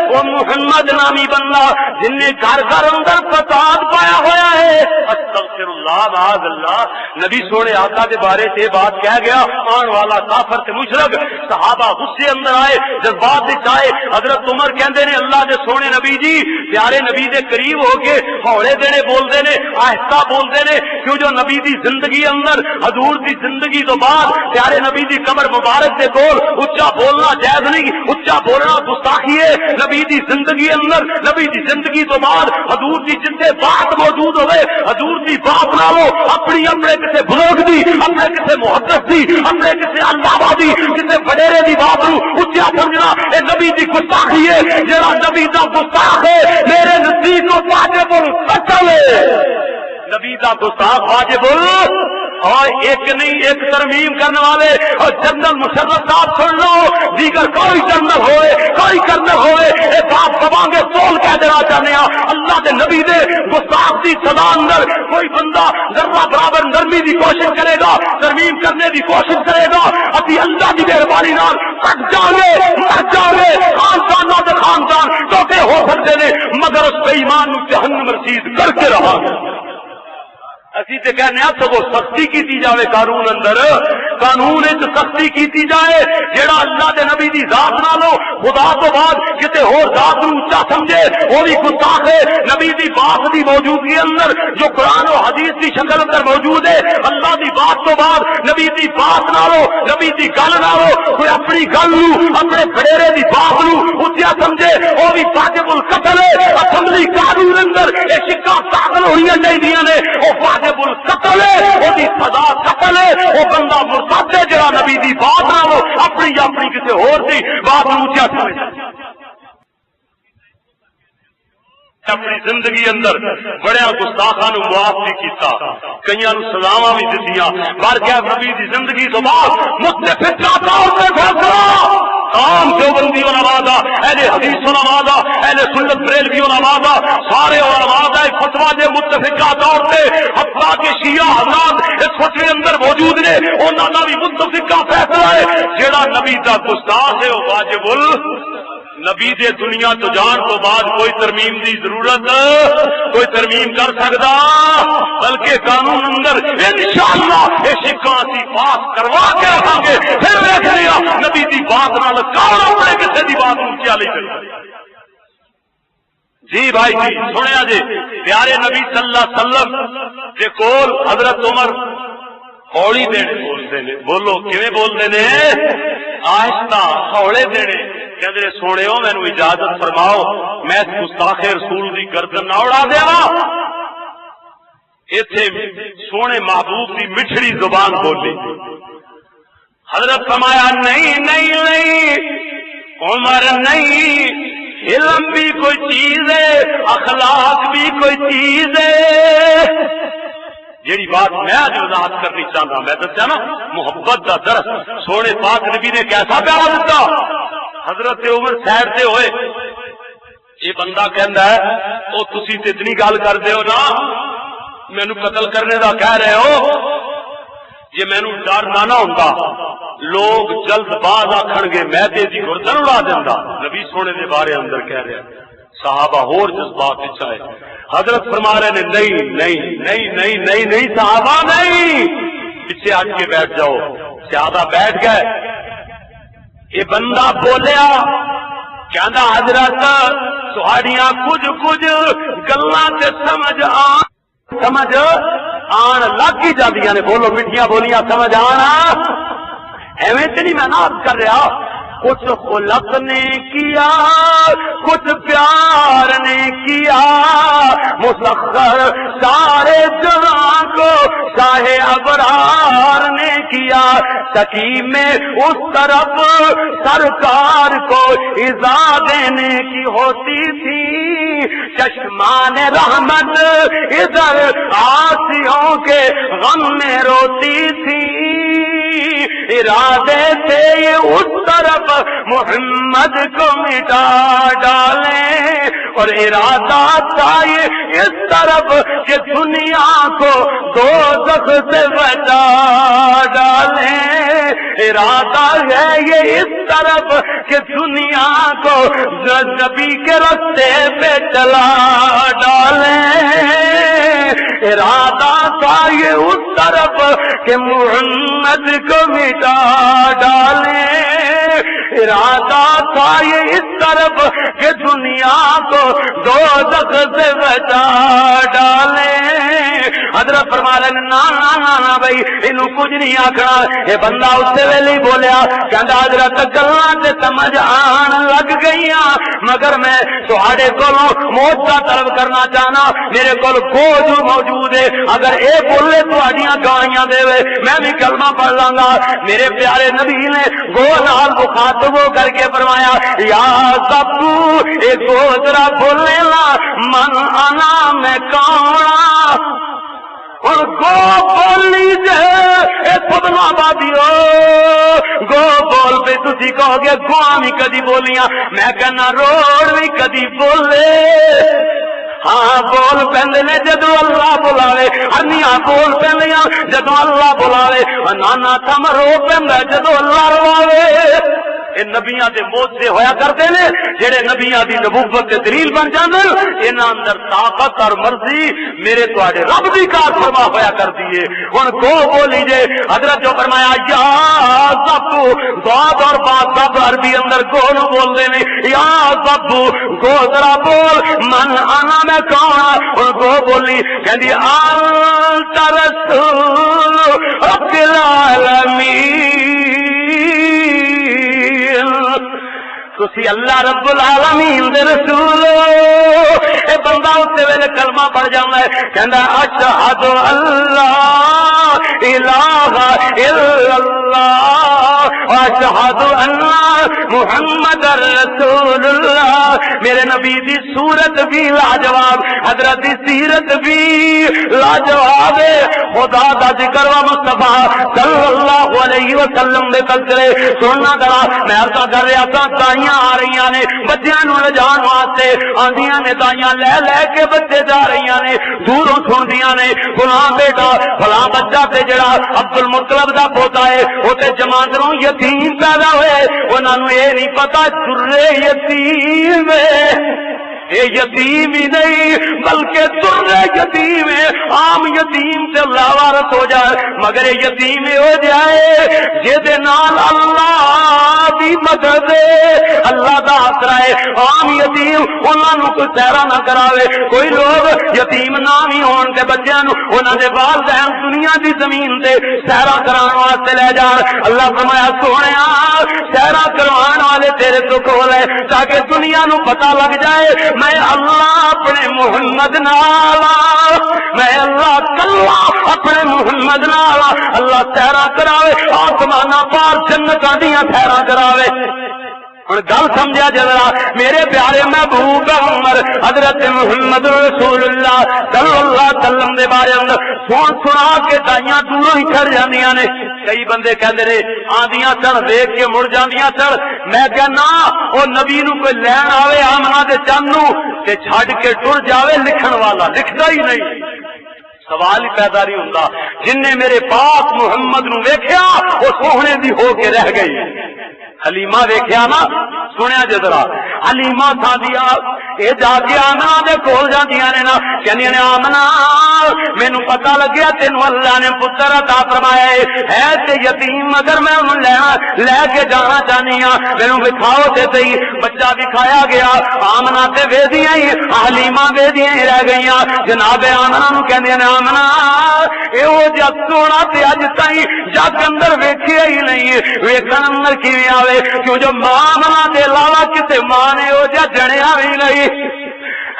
وہ محمد نامی بندہ جن نے گھر گھر اندر فساد پایا ہوا ہے استغفر اللہ معاذ اللہ نبی سونے آقا دے بارے سے بات کہہ گیا آن والا کافر تے مشرک صحابہ غصے اندر آئے جذبات وچ آئے حضرت عمر کہندے نے اللہ دے سونے نبی جی پیارے نبی دے قریب ہو کے ہولے دینے بولدے نے آہستہ بولدے نے کیوں جو نبی دی زندگی اندر حضور دی زندگی تو بعد پیارے نبی دی قبر مبارک دے کول اچا بولنا جائز نہیں اچا بولنا گستاخی ہے نبی دی زندگی اندر نبی دی زندگی تو بعد حضور دی جتنے بات موجود ہوئے حضور دی بات نالو اپنی اپنے کسی بزرگ دی اپنے کسی محدث دی اپنے کسی علامہ دی کسی وڈیرے دی بات نو اچا سمجھنا اے نبی دی گستاخی ہے جڑا نبی دا گستاخ ہے میرے نزدیک کو واجب القتل ہے نبی دا گستاخ واجب اور ایک نہیں ایک ترمیم کرنے والے اور جنرل مشرف صاحب سن لو دیگر کوئی جنرل ہوئے کوئی کرنل ہوئے اے باپ ببانگے سول کہہ دینا چاہنے ہیں اللہ دے نبی دے گستاخ دی سزا اندر کوئی بندہ ذرہ برابر نرمی دی کوشش کرے گا ترمیم کرنے دی کوشش کرے گا ابھی اللہ کی مہربانی نال کٹ جاؤں گے خاندان دے خاندان ٹوٹے ہو سکتے ہیں مگر اس پہ ایمان جہنم رسید کر کے رہا اسی تے کہنے ہیں سگو سختی کی جاوے قانون اندر قانون سختی کی جائے جیڑا اللہ دے نبی دی ذات نہ لو خدا تو بعد کتے ہور ذات نو اونچا سمجھے وہ بھی گستاخ ہے نبی دی بات دی موجودگی اندر جو قرآن و حدیث دی شکل اندر موجود ہے اللہ دی بات تو بعد نبی دی بات نہ لو نبی دی گل نہ لو کوئی اپنی گل نو اپنے بڑیرے دی بات نو اونچا سمجھے وہ بھی واجب القتل ہے اسمبلی قانون اندر یہ شکا داخل ہونی چاہیے نے وہ واجب القتل ہے وہ سزا قتل ہے وہ بندہ مرتد ہے جڑا نبی دی بات نہ لو اپنی یا اپنی کسی اور دی بات اونچا سمجھے نے اپنی زندگی اندر بڑے گستاخاں نو معاف بھی کیتا، کئیاں نو سزاواں بھی دتیاں، پر کیا نبی دی زندگی تو بعد متفقہ طور پہ فیصلہ عام دیوبندی علماء، اہل حدیث علماء، اہل سنت بریلوی علماء، سارے علماء کا ایک فتویٰ دے متفقہ طور پہ، حتیٰ کہ شیعہ حضرات اس فتوے اندر موجود نے، انہاں دا بھی متفقہ فیصلہ ہے جیڑا نبی دا گستاخ ہے وہ واجب نبی دے دنیا تو جان تو بعد کوئی ترمیم دی ضرورت کوئی ترمیم کر سکتا، بلکہ قانون اندر انشاءاللہ یہ شکاں سی پاس کروا کے رکھیں گے، پھر دیکھ لیا نبی دی بات نال کون اپنے کسی دی بات نو کیا لے چلتا۔ جی بھائی جی سنیا جی، پیارے نبی صلی اللہ علیہ وسلم کے کول حضرت عمر ہولی دینے بولتے ہیں، بولو کیویں بولتے ہیں؟ آہستہ ہولے دینے، کہتے سونے ہو مینو اجازت فرماؤ میں اس گستاخ رسول کی گردن نہ اڑا دیا، اتنے سونے محبوب کی مٹھڑی زبان بولی۔ حضرت فرمایا نہیں نہیں نہیں عمر نہیں، علم بھی کوئی چیز ہے، اخلاق بھی کوئی چیز ہے۔ جیڑی بات میں آج وضاحت کرنی چاہتا میں دسیا نا، محبت کا درس سونے پاک نبی نے کیسا پیارا دیتا۔ حضرت عمر سائڈ سے ہوئے، یہ بندہ کہندا ہے او تسی تے اتنی گل کردے ہو نا، مینوں قتل کرنے دا کہہ رہے ہو، جے مینوں ڈر نہ ہوندا لوگ جلد باز آکھن گے میں تے دی گردن اڑا دیندا۔ نبی سونے دے بارے اندر کہہ رہے ہیں، صحابہ اور جذبات وچ آئے۔ حضرت فرما رہے نے نہیں نہیں نہیں نہیں نہیں نہیں صحابہ نہیں، پیچھے ہٹ کے بیٹھ جاؤ۔ صحابہ بیٹھ گئے۔ یہ بندہ بولیا کہندا حضرت تہاڈیاں کچھ گلاں تے سمجھ آن لگ ہی جاندیاں نے، بولو میٹھیاں بولیاں سمجھ آنا، ایویں تے نہیں میں ناز کر رہا، کچھ خلق نے کیا کچھ پیار نے کیا، مسخر سارے جہاں کو شاہ ابرار نے کیا، سکی میں اس طرف سرکار کو ایذا دینے کی ہوتی تھی، چشمان رحمت ادھر عاصیوں کے غم میں روتی تھی، ارادے تھے یہ اس طرف محمد کو مٹا ڈالیں، اور ارادہ تھا یہ اس طرف کہ دنیا کو دوزخ سے بچا ڈالیں، ارادہ ہے یہ اس طرف کہ دنیا کو نبی کے راستے پہ چلا ڈالیں، ارادہ تھا یہ اس طرف کہ محمد کو مٹا ڈالیں، ارادہ تھا یہ اس طرف کہ دنیا کو دوزخ سے بچا ڈالیں۔ حضرت فرما رہے نا نا نا نا بھائی انہوں کچھ نہیں آکھنا، یہ بندہ اسی ویلے ہی بولیا کہندا حضرت گلاں تے سمجھ آن لگ گئیاں، مگر میں تہاڈے کولوں موجہ طلب کرنا چاہنا، میرے کول گوج موجود ہے، اگر اے بولے تہاڈیاں گواہیاں دے میں بھی کلمہ پڑھ لاں گا۔ میرے پیارے نبی نے گو نال مخاطب ہو کر کے فرمایا یا زبو اے گو ذرا بولے نا من انا میں کون، اور گو بولی جے اے پبن آبادی ہو گو بول پہ تسی کہو گے گواں بھی کدی بولیاں، میں کہنا روڑ بھی کدی بولے، ہاں بول پہندے نے جدو اللہ بلاوے، ہرنیاں بول پہندیاں جدو اللہ بلاوے، نانا تھم رو پہندا جدو اللہ رواوے۔ یہ نبیاں دے موجزے ہویا کرتے نے جڑے نبیاں دی نبوت دے دلیل بن جاندے، انہاں اندر طاقت اور مرضی میرے تواڈے رب دی کار فرما ہویا کرتی ہے۔ ہن گو بولی جے حضرت جو فرمایا یا زبو، ضاد اور با سب عربی اندر گو نو بول دے نے، یا زبو گو ذرا بول من انا میں کون، ہن گو بولی کہندی انت رسول رب العالمین، تسی اللہ رب العالمین دے رسول ہو۔ اے بندہ اس ویلے کلمہ پڑھ جاندا ہے، کہندا اشہد اللہ الہ الا اللہ واشہد ان محمد رسول اللہ. میرے نبی دی صورت بھی لاجواب، حضرت سیرت بھی لاجواب. خدا دا ذکر و مصطفیٰ صلی اللہ علیہ وسلم دے تذکرے سننا ذرا. میں عرض کر رہا تھا دائیاں آ رہی نے بچیاں نو لجان واسطے، آندیاں نے دائیاں لے لے کے بچے جا رہی نے، دوروں سندیاں نے فلاں بیٹا فلاں بچہ تے جڑا عبد المطلب دا پوتا ہے وہ تے جماندروں یتیم پیدا ہوئے، انہاں نو یہ نہیں پتا درے یتیم یہ یتیم ہی نہیں بلکہ درے یتیم ہے. عام یتیم سے لاوارث ہو جائے مگر یہ یتیم ہو جائے جے نال اللہ دی مدد اللہ دا آسرا ہے. عام یتیم انہاں نو کوئی سیرا نہ کراوے. کوئی لوگ یتیم نہ بھی ہون تے بچیاں نو انہاں دے والدین دنیا دی زمین تے سیرا کران واسطے لے جان. اللہ فرمایا سونیا سیرا کروان والے تیرے تو کول ہے تاکہ دنیا نو پتہ لگ جائے میں اللہ اپنے محمد نالا، میں اللہ کلا اپنے محمد نالا. اللہ سیرا کراوے آسمانہ پار جنتاں دیاں سیرا کراوے. ہن گل سمجھا جذرا میرے پیارے محبوب عمر حضرت محمد رسول اللہ صلی اللہ علیہ وسلم دے بارے اندر سن سنا کے دائیاں دوروں ہی کھڑ جاندیاں نے. کئی بندے کہندے نے آندیاں سن ویکھ کے مڑ جاندیاں سن. میں کہنا او نبی نو کوئی لین آوے آمنہ دے چن نو تے چھڈ کے ٹر جاوے لکھن والا لکھدا ہی نہیں. سوال ہی پیدا نہیں ہوندا. جن نے میرے پاک محمد نو ویکھیا او سوہنے دی ہو کے رہ گئی. حلیمہ ویکھیا نا سنیا جے ذرا حلیمہ سادیا اے جا کے آمنہ دے کول جاندیاں نے نا کہندیاں نے آمنہ مینوں پتہ لگیا تینوں اللہ نے پتر عطا فرمایا ہے تے یتیم مگر میں انہوں لے کے جانا چاہنی ہاں مینوں وکھاؤ تے صحیح. بچہ وکھایا گیا آمنہ تے ویدیاں ہی حلیمہ ویدیاں ہی رہ گئیاں. جناب آمنہ نو کہندیاں نے آمنہ اے او جا سونا تے اج تائیں جگ اندر ویکھیا ہی نہیں. ویکھن اندر کیویں آوے کیوں جو ماں دے علاوہ کسے ماں نے او جا جڑیا بھی نہیں.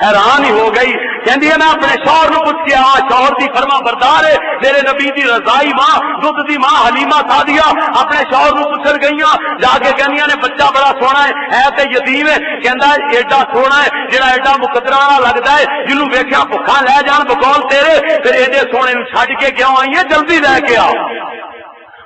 حیران ہی ہو گئی. کہندی ہے میں اپنے شوہر نو پوچھ کے شوہر دی فرما بردار ہے میرے نبی دی رضائی ماں دودھ دی ماں حلیمہ سعدیہ اپنے شوہر نو پوچھن گئیاں جا کے کہندیاں نے بچہ بڑا سونا ہے تے یتیم ہے. کہندا ایڈا سونا ہے جڑا ایڈا مقدرہ لگدا ہے جنوں ویکھیا بھکھا لے جان بقول تیرے پھر ایڈے سونے نو چھڈ کے کیوں آئی ہے جلدی لے کے آ.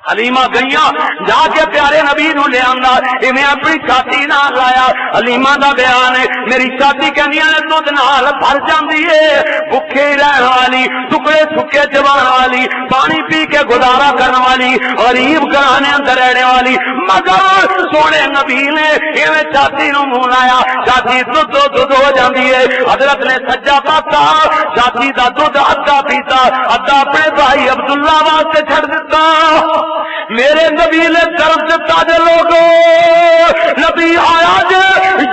حلیمہ گئیاں جا کے پیارے نبی نو لے آندا ایویں اپنی چھاتی نال لایا. حلیمہ دا بیان ہے میری چھاتی کہندیاں نے دودھ نال بھر جاندی ہے بھکھے رہن والی ٹکڑے سکے چبان والی پانی پی کے گزارا کرن والی غریب گھرانے اندر رہنے والی. مگر سونے نبی نے ایویں چھاتی نو منہ لایا چھاتی دودھ ہو جاندی ہے. حضرت نے سجا پاتا چھاتی دا دودھ ادھا پیتا ادھا اپنے بھائی عبداللہ واسطے چھڑ دتا. میرے نبی نے طرف دیتا جے لوگوں نبی آیا جے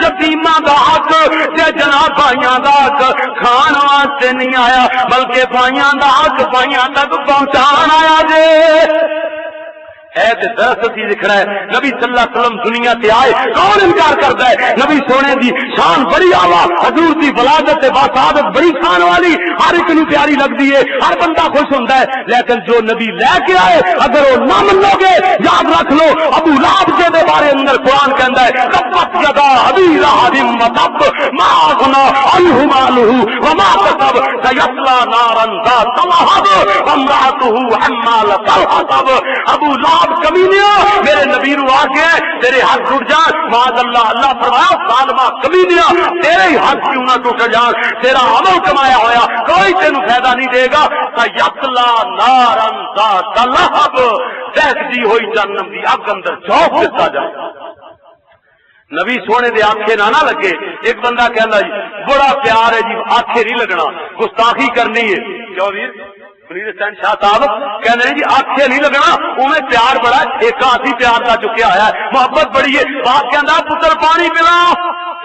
یتیماں دا حق تے جناب بھائیاں دا حق کھان واسطے نہیں آیا بلکہ بھائیاں دا حق بھائیاں تک پہنچان آیا جے. درست ہی لکھنا ہے نبی صلی اللہ علیہ وسلم دنیا سے آئے کون انکار کرتا ہے. نبی سونے دی شان بڑی آوا حضور دی ولادت باسعادت بڑی شان والی ہر ایک نو پیاری لگتی ہے ہر بندہ خوش ہوتا ہے. لیکن جو نبی لے کے آئے اگر وہ نہ منو گے یاد رکھ لو ابو لہب کے بارے اندر قرآن کہندا ہے تبت یدا ابی لہب وتب ما اغنى عنه ماله وما كسب سيصلى نارا ذات لهب وامرأته حمالة الحطب. ابو لہب کمینیا میرے نبی نو آ کے تیرے ہاتھ ٹوٹ جان معاذ اللہ. اللہ فرمایا ظالما کمینیا تیرے ہی ہاتھ کیوں نہ ٹوٹ جان تیرا عمل کمایا ہویا کوئی تینوں فائدہ نہیں دے گا. سیصلی نارا ذات لہب دہکتی ہوئی جہنم دی اگ اندر جھونک دتا جائے. نبی سونے دے آنکھیں نہ لگے. ایک بندہ کہندا جی بڑا پیار ہے جی آنکھیں نہیں لگنا گستاخی کرنی ہے. کیوں ویر شاہ صاحب کہنے جی آنکھیں نہیں لگنا انہیں پیار بڑا ایک ہاتھی پیار کا چکیا ہے محبت بڑی ہے. باپ کہندا پتر پانی پلا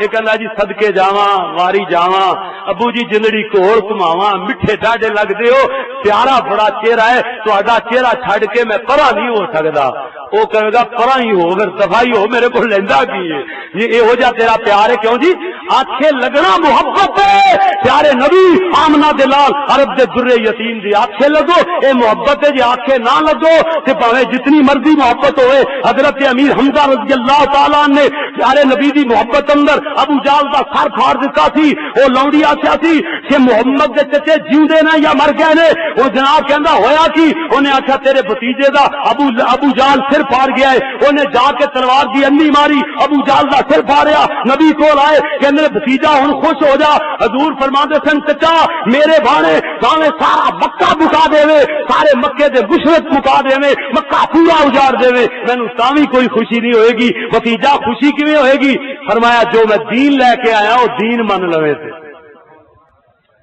یہ کہنا جی صدقے جاواں واری جاواں ابو جی جنڑی کوڑ کماواں میٹھے ڈاڈے لگدے ہو پیارا بڑا چہرہ ہے تہاڈا چہرہ چھڈ کے میں پرا نہیں ہو سکدا وہ کہے گا پرا ہی ہو اگر صفائی ہو میرے کو لیندا کی ہے یہ ہو جا تیرا پیار ہے کیوں جی آنکھیں لگنا محبت ہے پیارے نبی آمنہ دلال عرب دے در یتیم دی آنکھیں لگو اے محبت ہے جی آنکھیں نہ لگو تے پاوے جتنی مرضی محبت ہوئے حضرت امیر حمزہ رضی اللہ تعالیٰ نے پیارے نبی دی محبت اندر ابو جال دا سر پھاڑ دیتا سی وہ لوڑی آخیا سی کہ محمد دے چچے جیوندے نے یا مر گئے نے وہ جناب کہندا ہویا کی انہیں آخیا تیرے بھتیجے دا ابو جال سر پھاڑ گیا ہے انہیں جا کے تلوار دی انی ماری ابو جال دا سر پھاڑیا نبی کول آئے کہ میرے بھتیجا ہن خوش ہو جا حضور فرماندے سن چچا میرے بھانے سامنے سارا مکہ مکا دے سارے مکے دے مشرک مکا دے مکہ پورا اجاڑ دے مینوں تاں وی کوئی خوشی نہیں ہوئے گی بھتیجا خوشی کیویں ہوئے گی فرمایا جو میں دین لے کے آیا وہ دین من لوے تھے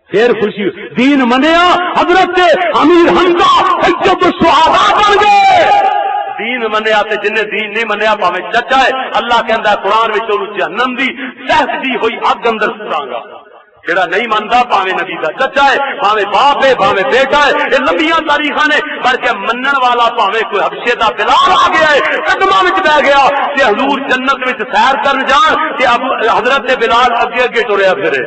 پھر خوشی دین منیا حضرت امیر حمزہ جب شہداء بن گئے دین منیا تے جن دین نہیں منیا پاویں چچا ہے اللہ کہندا قرآن وچ اونوں جہنم دی سہتی ہوئی اگ اندر سٹاں گا جڑا نہیں مانتا پاویں نبی دا چچا ہے پاویں باپ ہے پاویں بیٹا ہے یہ لمبیاں تاریخاں نے بلکہ منن والا پاویں کوئی حبشے دا بلال آ گیا ہے قدماں وچ بیٹھ گیا تے حضور جنت وچ سیر کرن جان تے حضرت بلال اگے اگے ٹریا پھرے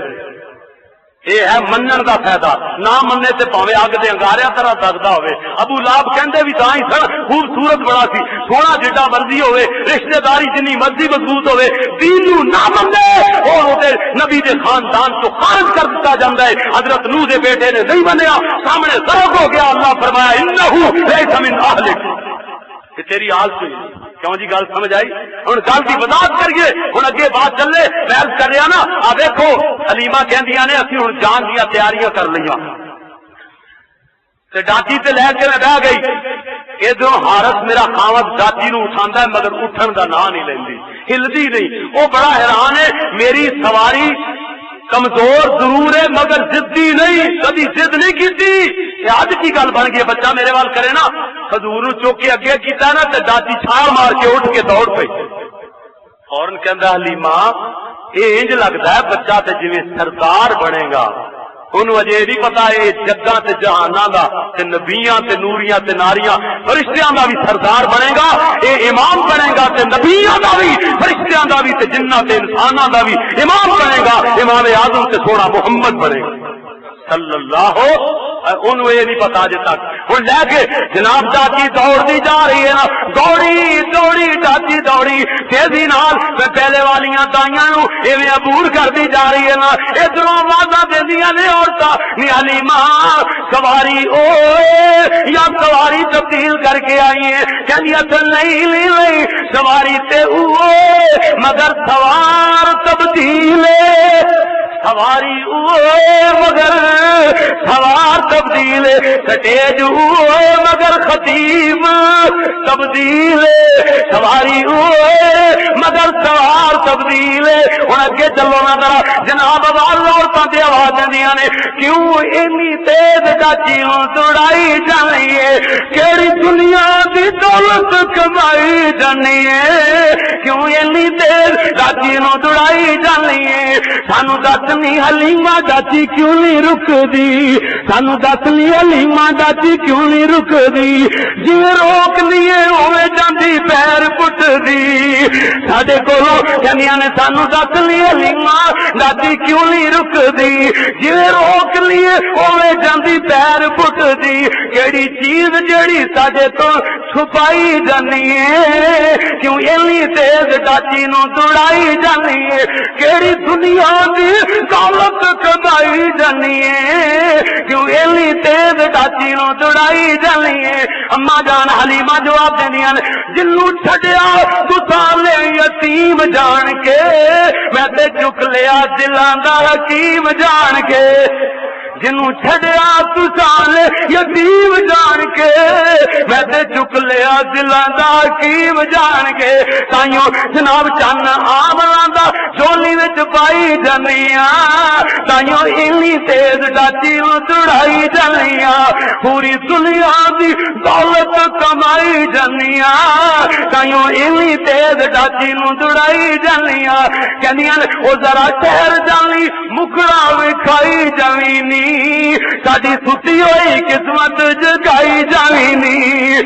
یہ ہے منن دا فائدہ نہ مننے تے پاویں اگ دے انگاریاں طرح دگدا ہوئے ابو لہب کہندے بھی تاں ہی سن خوبصورت بڑا سی سونا جڈا مرضی ہوئے رشتہ داری جنی مرضی مضبوط ہوئے دین نو نہ مننے اور تے نبی دے خاندان تو خارج کر دتا جاندا ہے حضرت نوح دے بیٹے نے نہیں منیا سامنے ضرب ہو گیا اللہ فرمایا انہ لیس من اہلک کہ تیری حال سے کیوں جی گل سمجھ آئی ہن گل کی وضاحت کریے ہن اگے بات چلے میں عرض کر رہا نا آ دیکھو حلیمہ کہندیاں نے اسی ہن جان دیا تیاریاں کر لیاں تے ڈاچی تے لے کے میں بہ گئی ادھر حارث میرا خاوند ڈاچی نو اٹھاندا ہے مگر اٹھن دا نام نہیں لیندی ہلدی نہیں وہ بڑا حیران ہے میری سواری کمزور ضرور ہے مگر ضدی نہیں کبھی ضد نہیں کی اج کی گل بن گئی بچہ میرے وال کرے نا حضور چوک کے اگے کیتا نا تے ڈاچی چھال مار کے اٹھ کے دوڑ پئی فورن کہندا حلیمہ یہ انج لگدا ہے بچہ تے جویں سردار بنے گا انہوں اجے نہیں پتا یہ جگاں تے جہاناں دا تے نبیاں تے نوریاں تے ناریاں فرشتیاں دا بھی سردار بنے گا یہ امام بنے گا تے نبیاں دا بھی فرشتیاں دا بھی تے جناں تے انساناں دا بھی امام بنے گا امام اعظم تے سونا محمد بنے گا صلی اللہ انہوں یہ نہیں پتا اجے تک ہن لے کے جناب چاچی دوڑتی جا رہی ہے نا دوڑی دوڑی چاچی دوڑی تیزی نال پہلے والیاں تائیاں نو ایویں عبور کرتی جا رہی ہے نا ادھروں آوازاں دیندیاں نے عورتاں نی حلیمہ سواری او یا سواری تبدیل کر کے آئی ہے کہندی اصل نہیں سواری تے او مگر سوار تبدیل سواری مگر سوار تبدیل سٹیج مگر خطیب تبدیل سواری مگر سوار تبدیل ہوں اگے چلو نا ذرا جناب عورتوں کی آواز دیا نے کیوں اینی تیز چاچی دوڑائی جانی ہے کیڑی دنیا کی دولت کمائی جانی ہے کیوں اینی تیز چاچی دوڑائی جانی ہے سانو دس نہیں حلیمہ چاچی کیوں نہیں رک دی سانو دس نہیں حلیمہ چاچی کیوں نہیں رک دی جی روک لیے ہوئے جاندی پیر پٹ دی ساڈے کولوں کہندیاں نے سانو دس نہیں حلیمہ چاچی کیوں نہیں رک دی جی روک لیے ہوئے جاندی پیر پٹ دی کیڑی چیز جڑی ساڈے تو چھپائی جانی ہے کیوں اینی تیز چاچی نو دوڑائی جانی ہے کیڑی دنیا دی دولت کمائی جانی ہے کیوں اینی تیز چاچی نو دوڑائی جانی ہے اما جان حلیمہ جواب دیندیاں نے جنوں چھڈیا تساں لے یتیم جان کے میں تے چک لیا دلاں دا حکیم جان کے جنوں چھڈیا تساں لے یتیم جان کے میں تے چک لیا دلاں دا حکیم جان کے تائیوں جناب چن آملاں دا چولی وچ پائی جانیاں تائیوں اینی تیز ڈاچی نوں دوڑائی جانیاں پوری دنیا دی دولت کما دڑائی جانیا تائیوں اینی تیز ڈاچی نو دڑائی جانیا کہندیاں او ذرا ٹھہر جانی مکڑا وکھائی جانی ساڈی ستی ہوئی قسمت جگائی جانی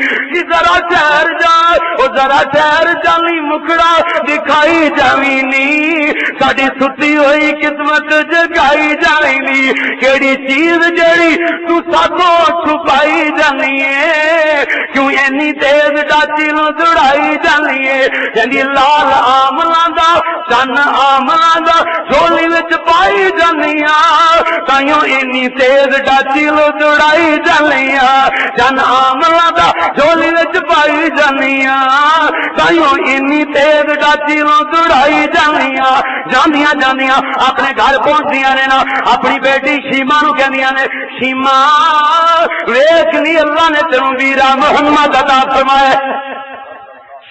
ذرا ٹھہر جا او ذرا ٹھہر جانی مکڑا دکھائی جانی ساڈی ستی ہوئی قسمت جگائی جانی کیڑی چیز جڑی تو ساتوں چھپائی جانی ہے کیوں اینی تیز ڈاچی نو دڑائی جانی ہے کہندی لال آملاں دا چن آملاں دا جھولی وچ پائی جانیا تائیوں اینی تیز ڈاچی نو دڑائی جانیا چن آملاں دا جھولی وچ پائی جانیا تائیوں اینی تیز ڈاچی نو دڑائی جانیا جاندیاں جاندیاں اپنے گھر پہنچدیاں نے نا اپنی بیٹی شیما نو کہندیاں نے شیما ویکھ نہیں اللہ نے تینوں ویرا محمد عطا فرمایا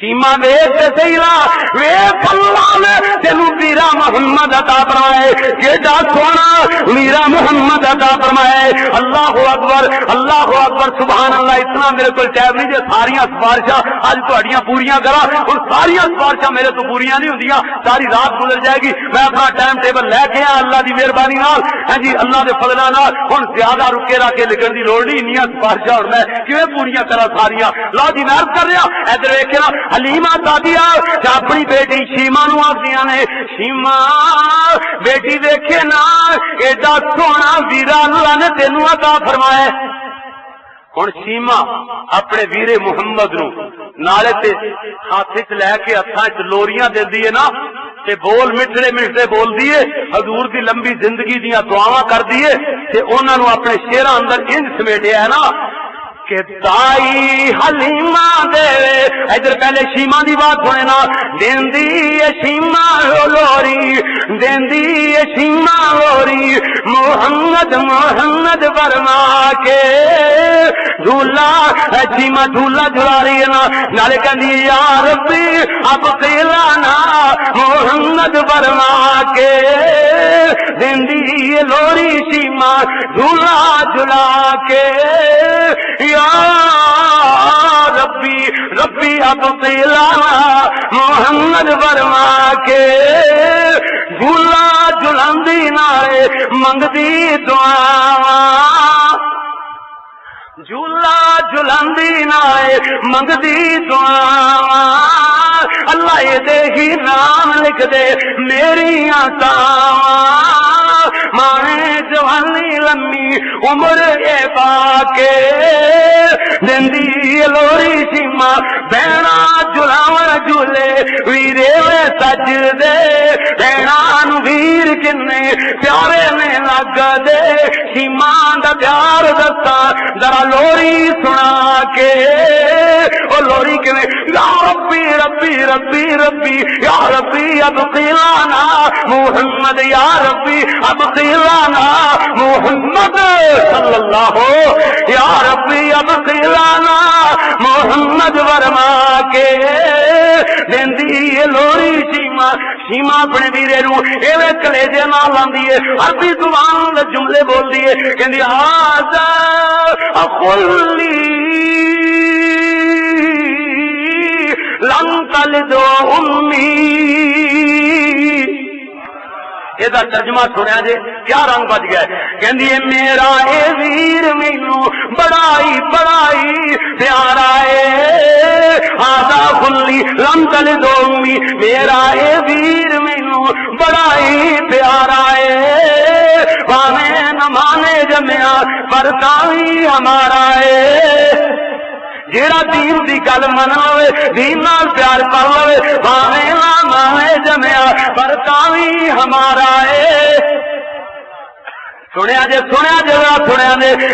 سیما ویکھ تے صحیح نا ویکھ اللہ نے تینوں ویرا محمد عطا فرمائے کیڈا سونا ویرا محمد عطا فرمائے اللہ اکبر سبحان اللہ اتنا میرے کو ٹائم نہیں جو ساریاں سفارشاں اج تہاڈیاں پوریاں کراں اور ساریاں سفارشاں میرے تو پوریاں نہیں ہوندیاں ساری رات گزر جائے گی میں اپنا ٹائم ٹیبل لے کے اللہ دی مہربانی نال ہاں جی اللہ دے فضل نال ہن زیادہ رکے رکھ کے لگن دی لوڑ نہیں انیاں سفارشاں اور میں کیویں پوریاں کراں ساریاں لا دی میں عرض کر رہا ادھر ویکھنا حلیمہ دادیا اپنی بیٹی شیما نو آخدیاں نے شیما بیٹی دیکھے نا ایڈا سونا ویرا اللہ نے تینوں عطا فرمایا ہن شیما اپنے ویرے محمد نو نالے تے ہاتھ وچ لے کے ہتھاں وچ لوریاں دیندی ہے نا تے بول مٹھڑے مٹھڑے بول دیے حضور دی لمبی زندگی دیاں دعاواں کر دیے تے انہاں نو اپنے شعراں اندر انج سمیٹیا ہے نا کہ تائی حلیمہ دے ادھر پہلے شیما دی بات سنے نا دیندی شیما لوری دیندی شیما لوری محمد محمد فرما کے جھولا شیما جھولا جھلا رہی ہے نا نالے کہندی یا ربی اب قیلانا محمد فرما کے دیندی لوری شیما جھولا جھلا کے یا ربی ربی اب قیلانا محمد فرما کے جھولا جھلاندی نالے منگدی دعا جھولا جھلاندی نالے منگدی دعا اللہ یہ دے ہی نام لکھ دے میری آساں مانے جوانی لمبی عمر اے باکے دیندی لوری شیما بہنا جھلاون جھولے ویرے میں سج دے بہنا نو ویر کنے پیارے میں لگ دے شیما دا پیار دستا ذرا لوری سنا کے او لوری کنے یا ربی ربی ربی ربی یا ربی اب قیلانا محمد یا ربی اب قیلانا محمد صلی اللہ یا ربی اب قیلانا محمد ورما کے دیندی لوری شیما شیما اپنے ویرے نو ایویں کلیجے نال لاندی ہے عربی زبان دے جملے بول دی ہے کہندی آزا اقلی لن تلد امی یہ ترجمہ سنیا جی کیا رنگ بج گیا کہندی ہے میرا اے ویر مینو بڑائی بڑائی پیارا ہے آدھا کھلی لم تلد امی میرا اے ویر مینو بڑائی پیارا ہے پاویں نہ مانے جمیا پر تاوی ہمارا ہے جیڑا دین دی گل من لوے دین نال پیار کر لوے بھاویں نہ ماویں جمیا پر تاوی ہمارا ہے سنیا جے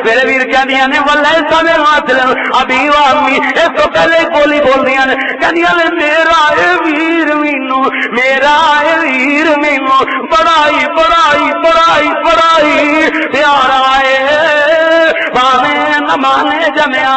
میرے ویر کہندیاں نے واللہ سامنے واسطے ابھی وامی اس تو پہلے بولی بولدیاں نے کہندیاں نے میرا اے ویر مینوں بڑائی بڑائی بڑائی بڑائی پیارا ہے بھاویں نہ مانے جمیا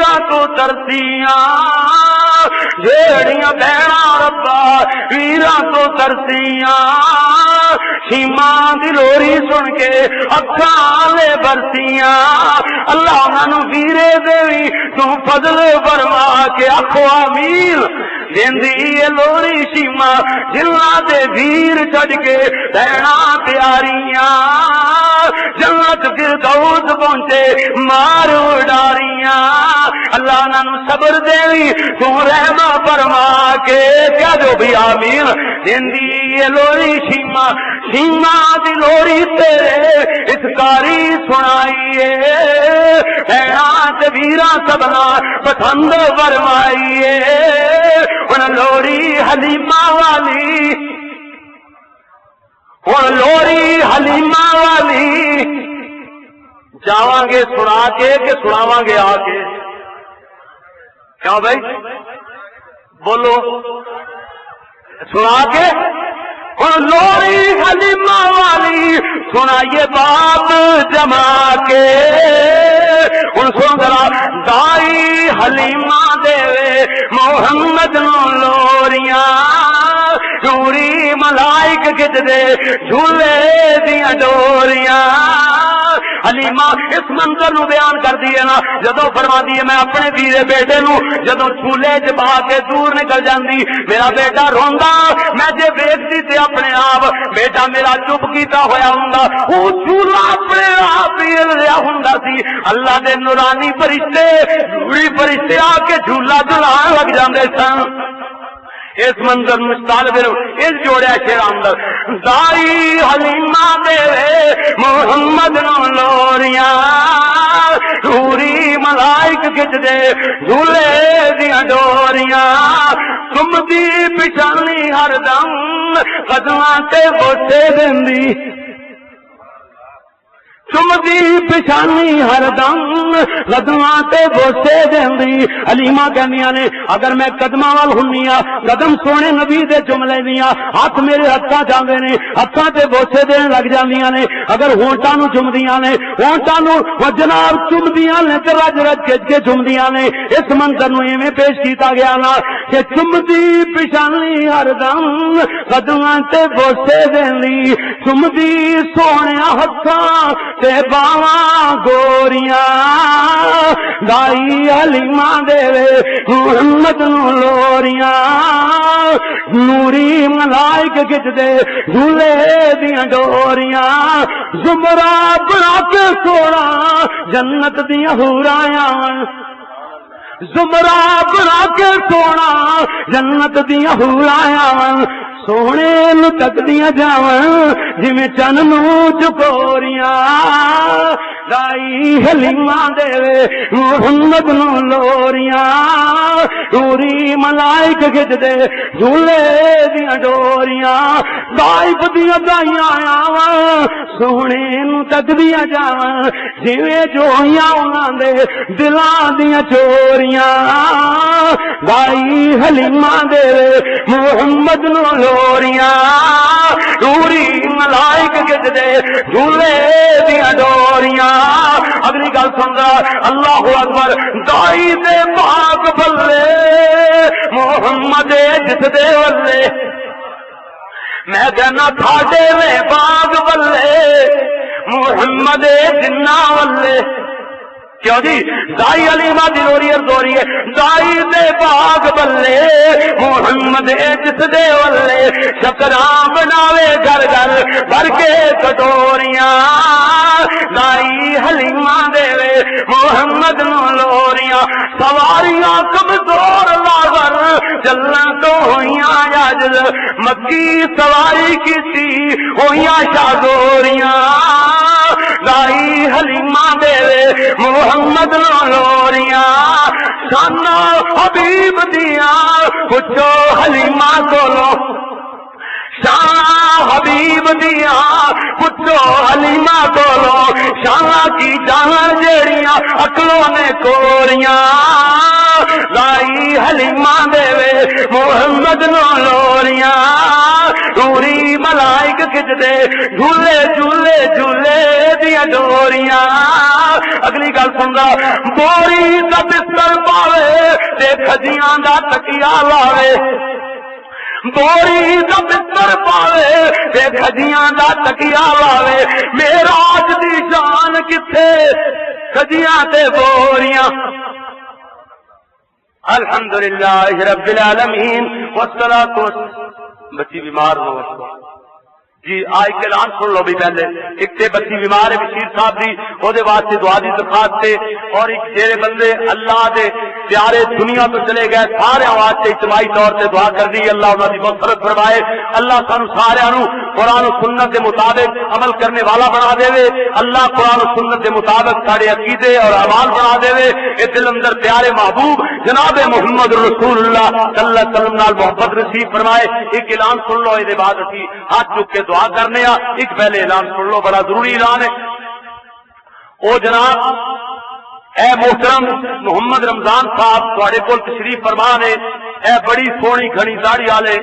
ویراں تو ترسیاں جیڑیاں بہنا ربا ویراں تو ترسیاں شیما دی لوری سن کے اکھاں لے برسیاں اللہ انہاں ویرے دیوی تو فضل فرما کے آکھو آمین دیندی لوری شیما جلنا دے ویر چھڈ کے بہنا پیاریاں جنت فردوس پہنچے مار اڈاریاں اللہ انہاں صبر دیوی تو رحم فرما کے کیا جو بھی آمین دیندی لوری شیما شیما دی لوری تیرے اس کاری سنائیے حیرات ویرا سبنا پسند فرمائیے ان لوری حلیمہ والی ان لوری حلیمہ والی جاواں گے سنا کے کہ سناواں گے آ کے کیا بھائی بولو سنا کے اور لوری حلیمہ والی سنائیے باپ جما کے ان سن ذرا دائی حلیمہ دے محمد نو لوریاں چوری ملائک کھچ دے جھولے دیاں ڈوریاں حلیمہ اس منظر نو بیان کر دیے نا جدو فرما دیے میں اپنے ویرے بیٹے نو جدو جھولے چ پا کے دور نکل جاندی میرا بیٹا روندا میں جے ویکھدی تے اپنے آپ بیٹا میرا چپ کیتا ہویا ہوندا او جھولا اپنے آپ ہی ہلیا ہوندا سی اللہ دے نورانی فرشتے روڑی فرشتے آ کے جھولا جھلان لگ جاندے سن اس منظر مستالب اس جوڑیا شیر اندر دائی حلیمہ دے محمد نو لوریاں روری ملائک کھچ دے جھولے دیاں ڈوریاں تم دی پچھانی ہر دم قدماں تے بوسے دیندی تم دی پچھانی ہر دم قدماں تے بوسے دیندی حلیمہ کہندیاں نے اگر میں قدماں وال ہنیاں قدم سونے نبی دے چملے دیاں ہاتھ میرے ہتھاں جاندے نے ہتھاں تے بوسے دین لگ جاندیاں نے اگر ہونٹاں نو چمدیاں نے ہونٹاں نو جناب چمدیاں نے تے رج رج کے چمدیاں نے اس منظر نو ایویں پیش کیتا گیا نا کہ چمدی پچھانی ہر دم قدماں تے بوسے دیندی چمدی سونیا ہتھاں تے باواں گوریاں دائی حلیمہ دے محمد نو لوریاں نوری ملائک کھچ دے جھولے دیاں ڈوریاں زمرہ بنا کے سونا جنت دیاں حوراں زمرہ بنا کے سونا جنت دیاں حوراں سونے نو تکدیاں جاواں جویں چن نو چکوریاں دائی حلیمہ دے محمد نو لوریاں نوری ملائک کھچ دے جھولے دیاں ڈوریاں دائف دیاں دائیاں آواں سونے نو تکدیاں جاواں جویں جوئیاں انہاں دے دلاں دیاں چوریاں دائی حلیمہ دے محمد نو لوریاں نوری ملائک کھچ دے جھولے دیاں ڈوریاں اگلی گل سن رہا اللہ اکبر دائی دے پاک بلے محمد جس دے ولے میں کہنا تھاڈے میں باغ بلے محمد جنہ ولے کیوں جی دائی حلیمہ دی لوری ارزوری ہے دائی دے باغ بلے محمد جس دے ولے شکراں بناوے گھر گھر بھر کے کٹوریاں دائی حلیمہ دے محمد نو لوریاں سواریاں کمزور لاغر چلن تو ہویاں عاجز مکی سواری کیتی ہویاں شاگوریاں دائی حلیمہ دے محمد نو لوریاں سانا حبیب دیاں پوچھو حلیمہ کولو شانا حبیب دیاں پوچھو حلیمہ کولو شانا کی جان جیڑیاں اکلوں نے کوریاں لائی حلیمہ دے محمد نو لوریاں نوری ملائک کھچ دے جھولے جھولے جھولے دیاں ڈوریاں اگلی گل سندا بوری دا بستر پاوے تے کھجیاں دا تکیا لاوے بوری دا بستر پاوے تے کھجیاں دا تکیا لاوے معراج دی شان کتھے کھجیاں تے بوریاں الحمدللہ رب العالمین والصلاۃ بچی بیمار ہو جی آج کے اعلان سن لو بھی پہلے ایک تے بچی بیمار ہے بشیر صاحب دی او دے واسطے دعا دی درخواست تے اور ایک جڑے بندے اللہ دے پیارے دنیا تو چلے گئے سارے واسطے اجتماعی طور سے دعا کر دی اللہ انہاں دی مغفرت فرمائے اللہ سانو سارے نو قرآن و سنت کے مطابق عمل کرنے والا بنا دے وے اللہ قرآن و سنت کے مطابق سارے عقیدے اور اعمال بنا دے وے اے دل اندر پیارے محبوب جناب محمد رسول اللہ صلی اللہ علیہ وسلم نال محبت نصیب فرمائے ایک اعلان سن لو اے بعد اسی ہاتھ چک کے دعا کرنے ایک پہلے اعلان سن لو بڑا ضروری اعلان ہے او جناب اے محترم محمد رمضان صاحب تواڈے کول تشریف فرما نے اے بڑی سونی گھنی داڑھی والے